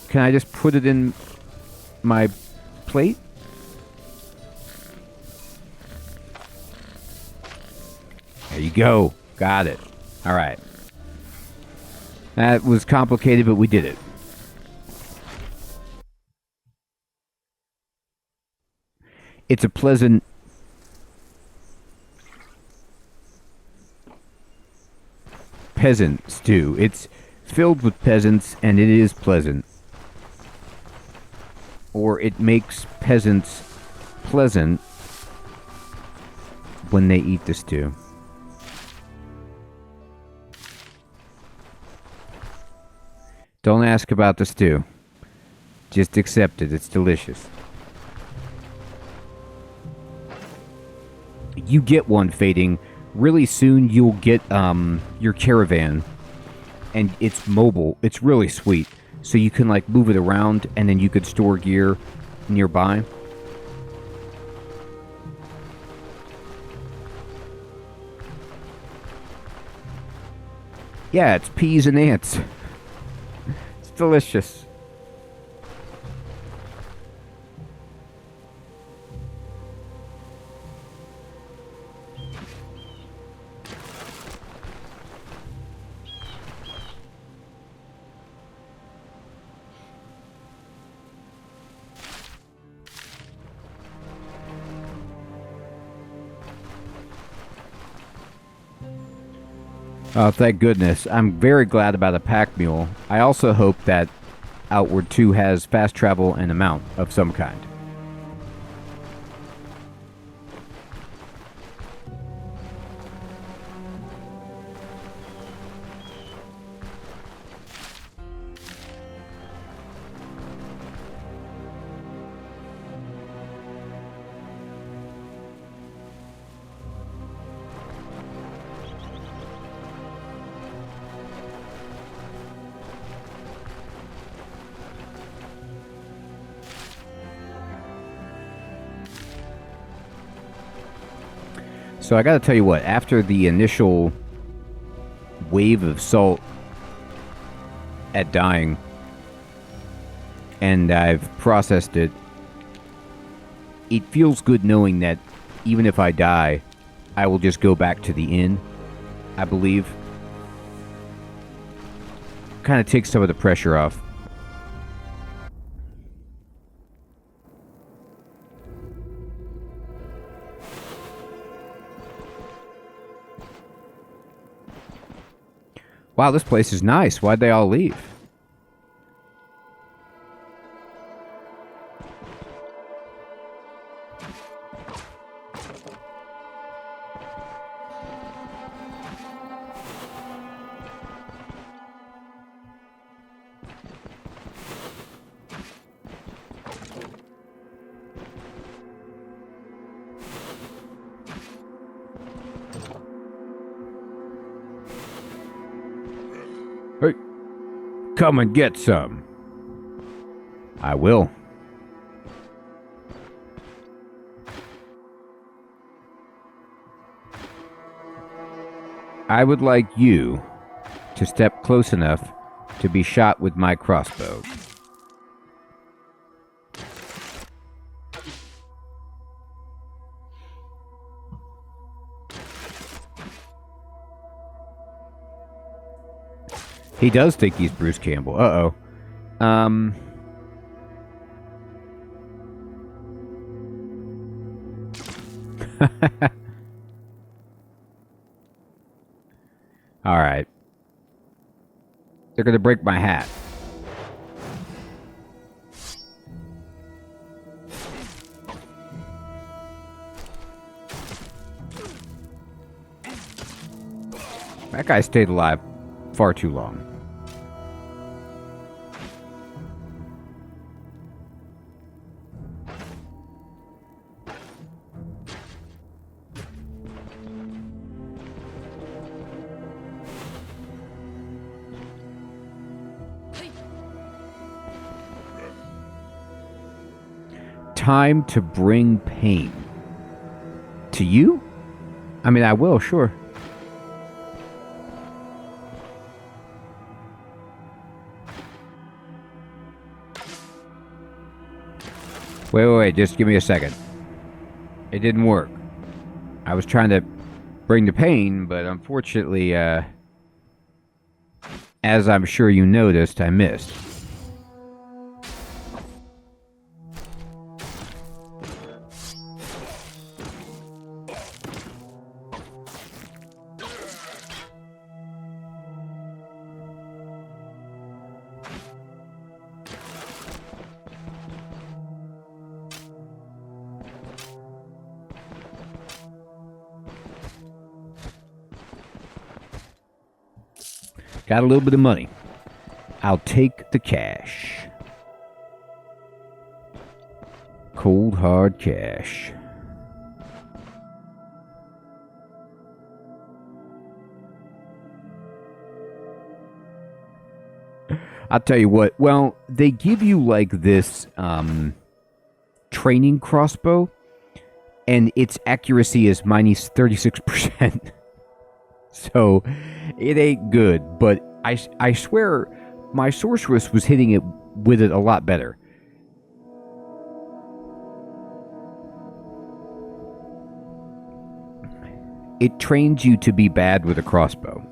Can I just put it in my plate? There you go. Got it. All right. That was complicated, but we did it. It's a pleasant... peasant stew. It's filled with peasants, and it is pleasant. Or it makes peasants pleasant when they eat the stew. Don't ask about the stew. Just accept it. It's delicious. You get one, Fading. Really soon you'll get your Caravan. And it's mobile. It's really sweet. So you can like move it around and then you could store gear nearby. Yeah, it's peas and ants. It's delicious. Oh, thank goodness. I'm very glad about a pack mule. I also hope that Outward 2 has fast travel and a mount of some kind. So I gotta tell you what, after the initial wave of salt at dying, and I've processed it, it feels good knowing that even if I die, I will just go back to the inn, I believe. Kind of takes some of the pressure off. Wow, this place is nice. Why'd they all leave? Hey, come and get some. I will. I would like you to step close enough to be shot with my crossbow. He does think he's Bruce Campbell. Uh-oh. Alright. They're gonna break my hat. That guy stayed alive far too long. Time to bring pain. To you? I mean, I will, sure. Wait, just give me a second. It didn't work. I was trying to bring the pain, but unfortunately, as I'm sure you noticed, I missed. Got a little bit of money. I'll take the cash. Cold, hard cash. I'll tell you what. Well, they give you like this training crossbow, and its accuracy is minus 36%. So it ain't good, but I swear my Sorceress was hitting it with it a lot better. It trains you to be bad with a crossbow.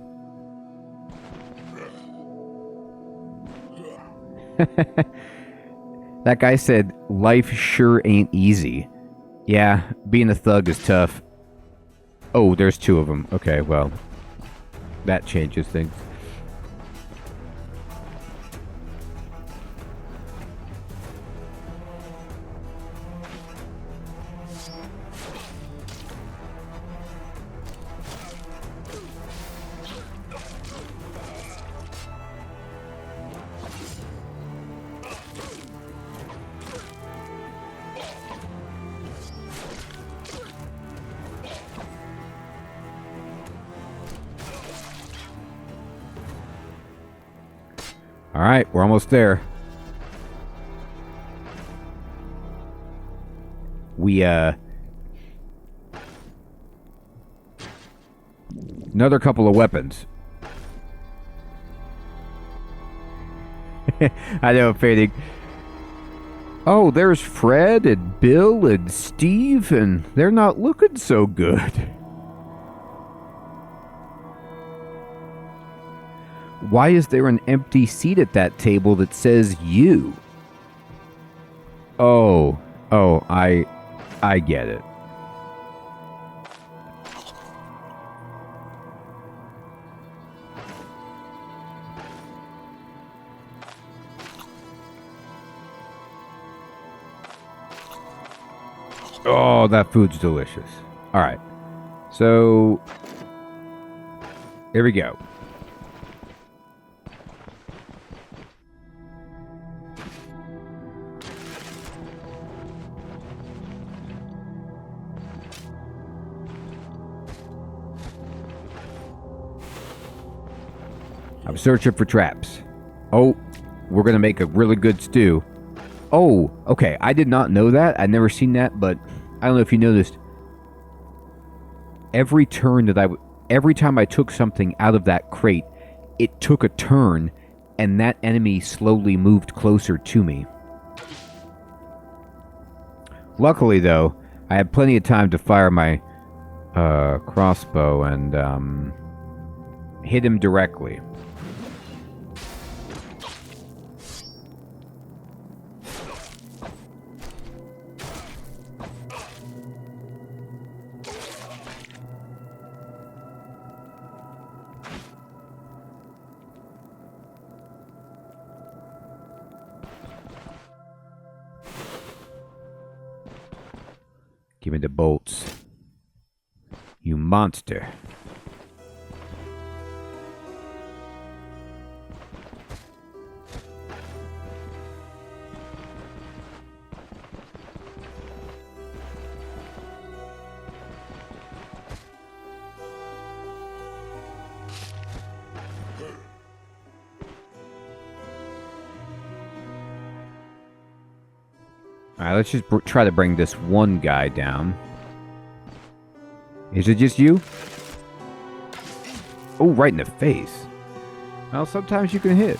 That guy said, life sure ain't easy. Yeah, being a thug is tough. Oh, there's two of them. Okay, well, that changes things. All right, we're almost there. Another couple of weapons. I know, fading. Oh, there's Fred and Bill and Steve, and they're not looking so good. Why is there an empty seat at that table that says you? Oh, I get it. Oh, that food's delicious. All right. So, here we go. I'm searching for traps. Oh, we're going to make a really good stew. Oh, okay. I did not know that. I'd never seen that, but I don't know if you noticed. Every time I took something out of that crate, it took a turn, and that enemy slowly moved closer to me. Luckily, though, I had plenty of time to fire my crossbow and hit him directly. Give me the bolts. You monster. Alright, let's just try to bring this one guy down. Is it just you? Oh, right in the face. Well, sometimes you can hit.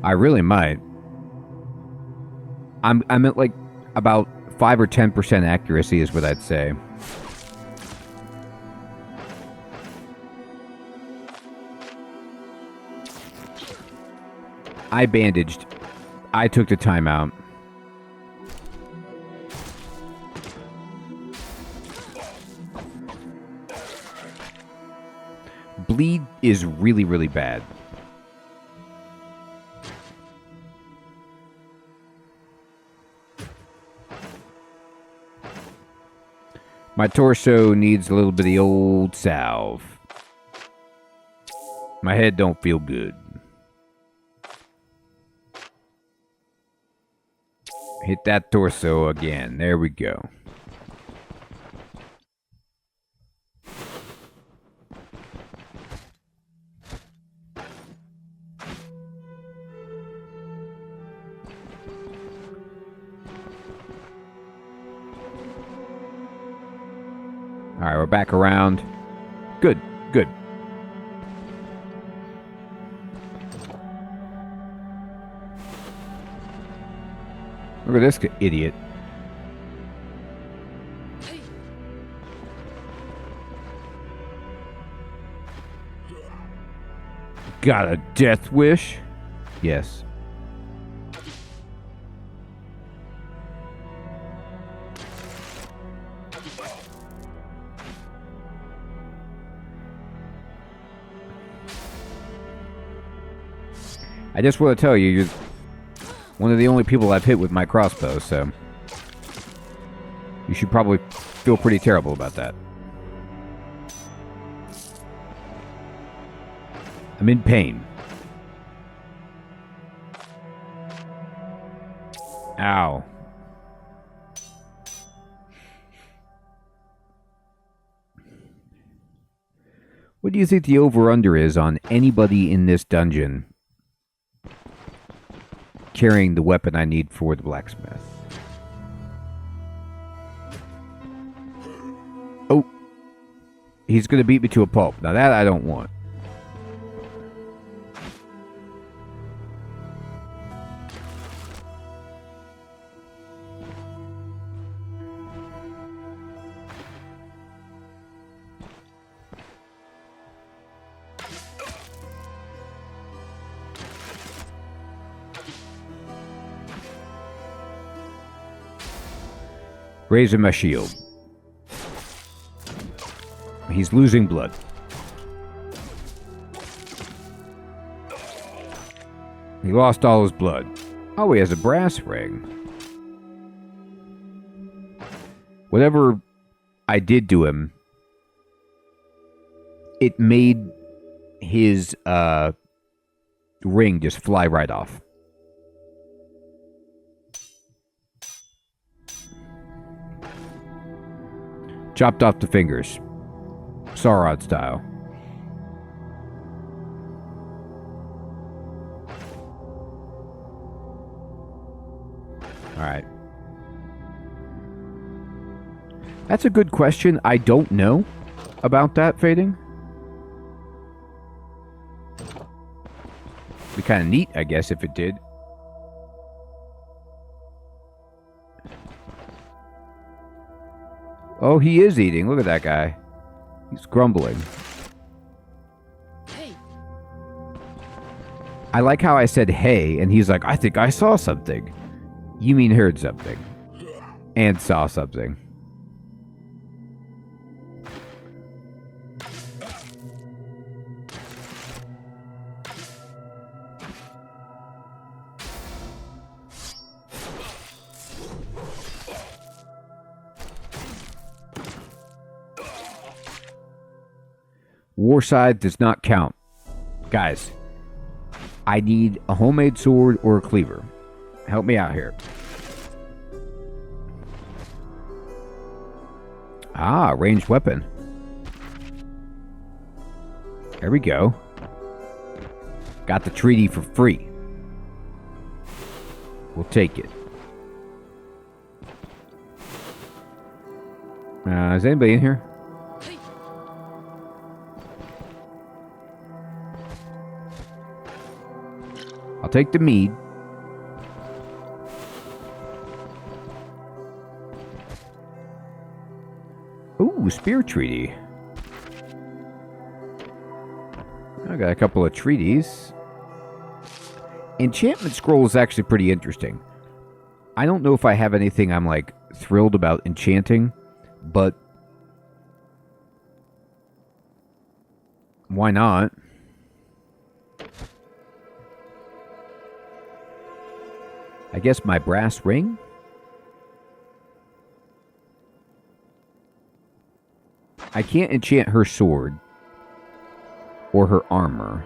I really might. I'm at like about 5 or 10% accuracy is what I'd say. I bandaged. I took the time out. Bleed is really, really bad. My torso needs a little bit of the old salve. My head don't feel good. Hit that torso again. There we go. Alright, we're back around. Good, good. Look at this idiot. Got a death wish? Yes. I just want to tell you, you're one of the only people I've hit with my crossbow, so you should probably feel pretty terrible about that. I'm in pain. Ow. What do you think the over-under is on anybody in this dungeon carrying the weapon I need for the blacksmith? Oh. He's going to beat me to a pulp. Now that I don't want. Raising my shield. He's losing blood. He lost all his blood. Oh, he has a brass ring. Whatever I did to him, it made his ring just fly right off. Chopped off the fingers. Sauron style. Alright. That's a good question. I don't know about that, Fading. Be kind of neat, I guess, if it did. Oh, he is eating. Look at that guy. He's grumbling. Hey. I like how I said hey, and he's like, I think I saw something. You mean heard something. And saw something. Warside does not count. Guys, I need a homemade sword or a cleaver. Help me out here. Ah, ranged weapon. There we go. Got the treaty for free. We'll take it. Is anybody in here? I'll take the mead. Ooh, spear treaty. I got a couple of treaties. Enchantment scroll is actually pretty interesting. I don't know if I have anything I'm like thrilled about enchanting, but why not? I guess my brass ring? I can't enchant her sword or her armor.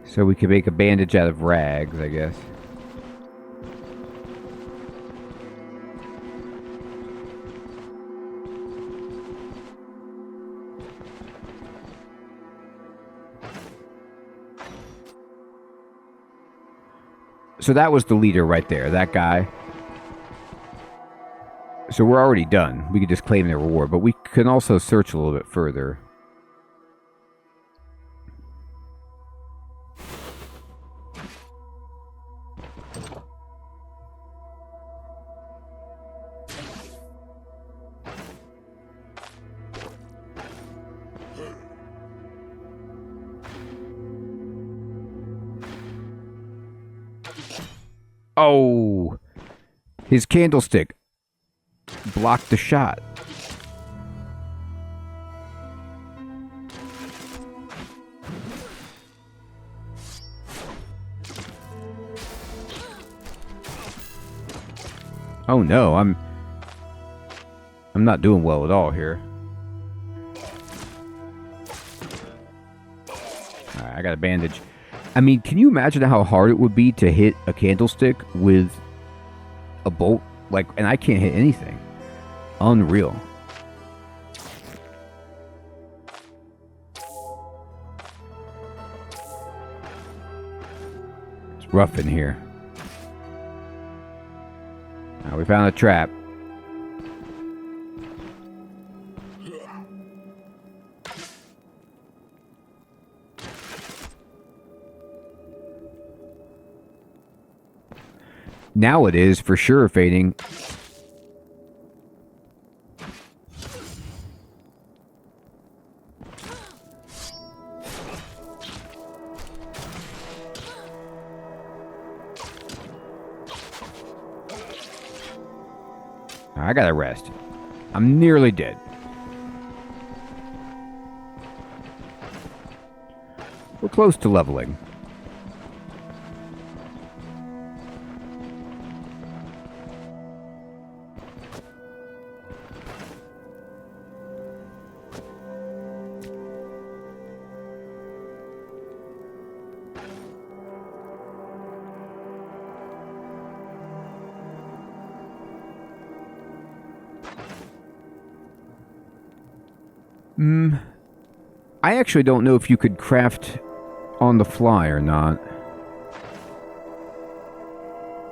So we can make a bandage out of rags, I guess. So that was the leader right there, that guy. So we're already done. We could just claim the reward, but we can also search a little bit further. Oh, his candlestick blocked the shot. Oh no, I'm not doing well at all here. All right, I got a bandage. I mean, can you imagine how hard it would be to hit a candlestick with a bolt? Like, and I can't hit anything. Unreal. It's rough in here. Now we found a trap. Now it is for sure fading. I gotta rest. I'm nearly dead. We're close to leveling. I actually don't know if you could craft on the fly or not.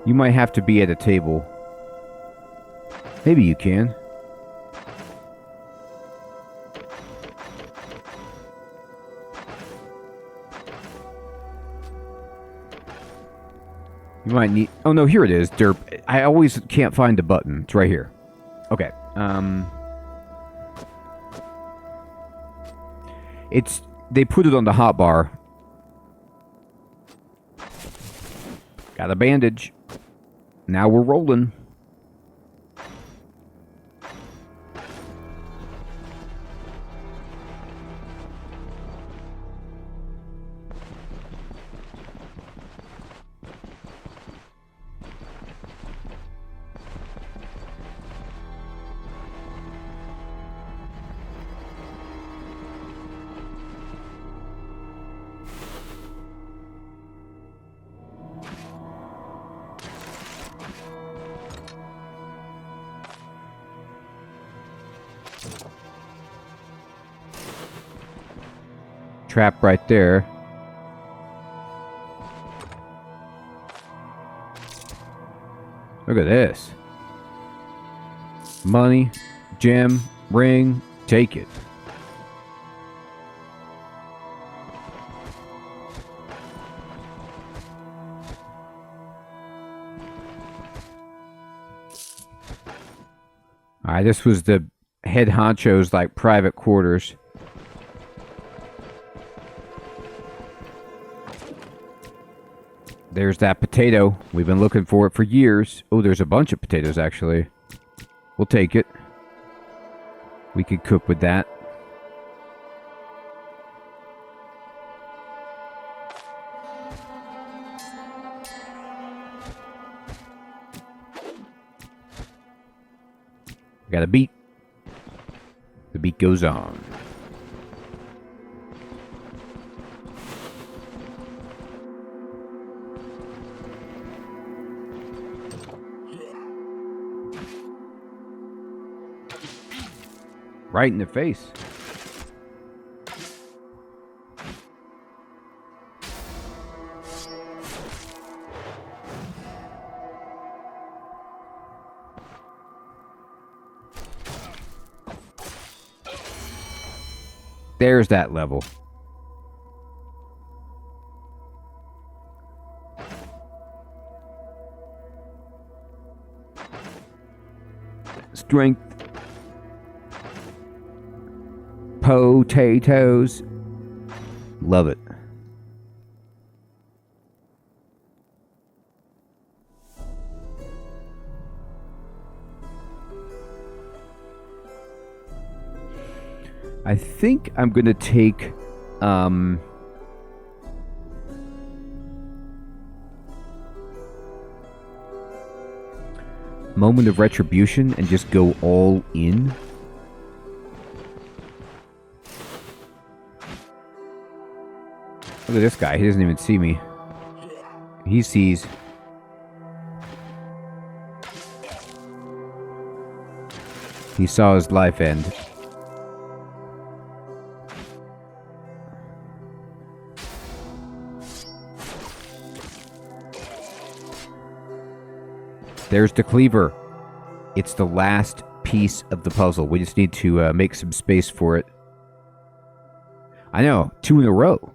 You might have to be at a table. Maybe you can. You might need... Oh no, here it is, derp. I always can't find the button. It's right here. Okay, they put it on the hotbar. Got a bandage. Now we're rolling. trap right there. Look at this. Money, gem, ring, take it. Alright, this was the head honcho's, like, private quarters. There's that potato. We've been looking for it for years. Oh, there's a bunch of potatoes, actually. We'll take it. We could cook with that. Got a beat. The beat goes on. Right in the face. There's that level. Strength. Potatoes. Love it. I think I'm going to take Moment of Retribution and just go all in. Look at this guy. He doesn't even see me. He sees. He saw his life end. There's the cleaver. It's the last piece of the puzzle. We just need to make some space for it. I know, 2 in a row.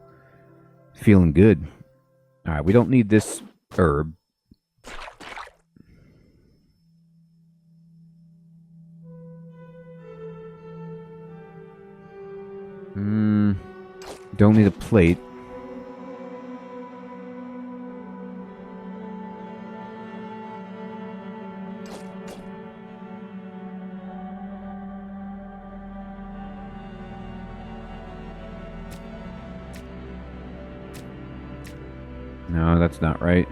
Feeling good. Alright, we don't need this herb. Don't need a plate. No, that's not right.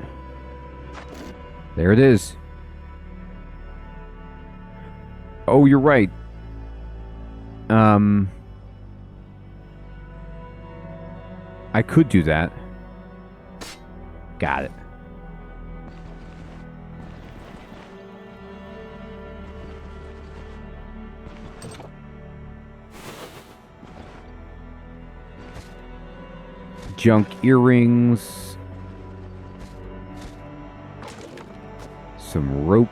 There it is. Oh, you're right. I could do that. Got it. Junk earrings. Some rope.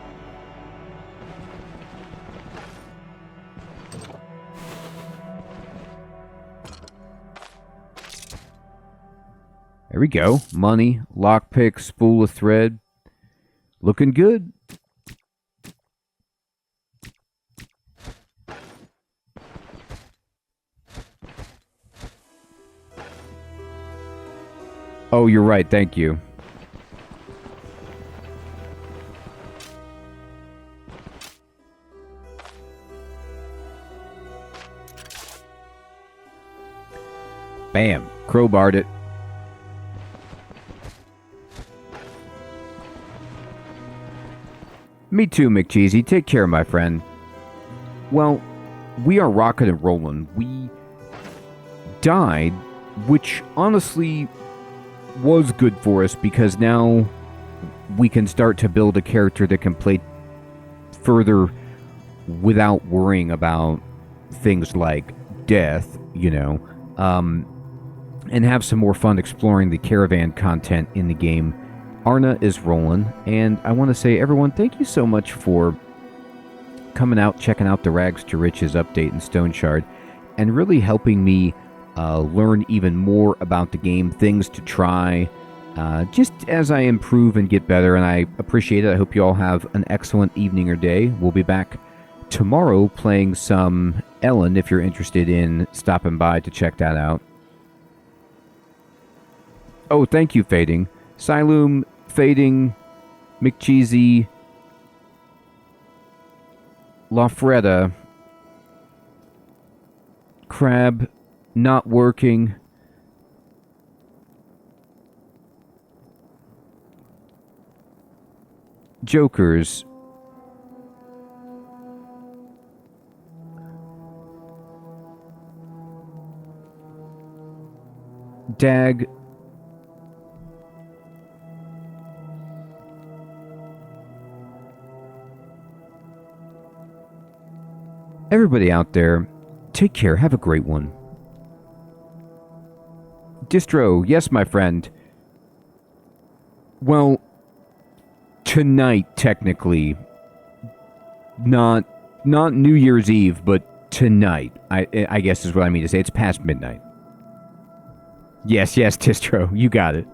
There we go. Money, lockpick, spool of thread. Looking good. Oh, you're right. Thank you. Bam. Crowbarred it. Me too, McCheesy. Take care, my friend. Well, we are rocking and rolling. We died, which honestly was good for us because now we can start to build a character that can play further without worrying about things like death, you know. and have some more fun exploring the Caravan content in the game. Arna is rolling, and I want to say, everyone, thank you so much for coming out, checking out the Rags to Riches update in Stoneshard, and really helping me learn even more about the game, things to try, just as I improve and get better, and I appreciate it. I hope you all have an excellent evening or day. We'll be back tomorrow playing some Ellen, if you're interested in stopping by to check that out. Oh, thank you, Fading. Siloom, Fading, McCheesy, Lafretta, Crab, not working. Jokers. Dag. Everybody out there, take care. Have a great one. Distro, yes, my friend. Well, tonight, technically. Not New Year's Eve, but tonight. I guess is what I mean to say. It's past midnight. Yes, Distro, you got it.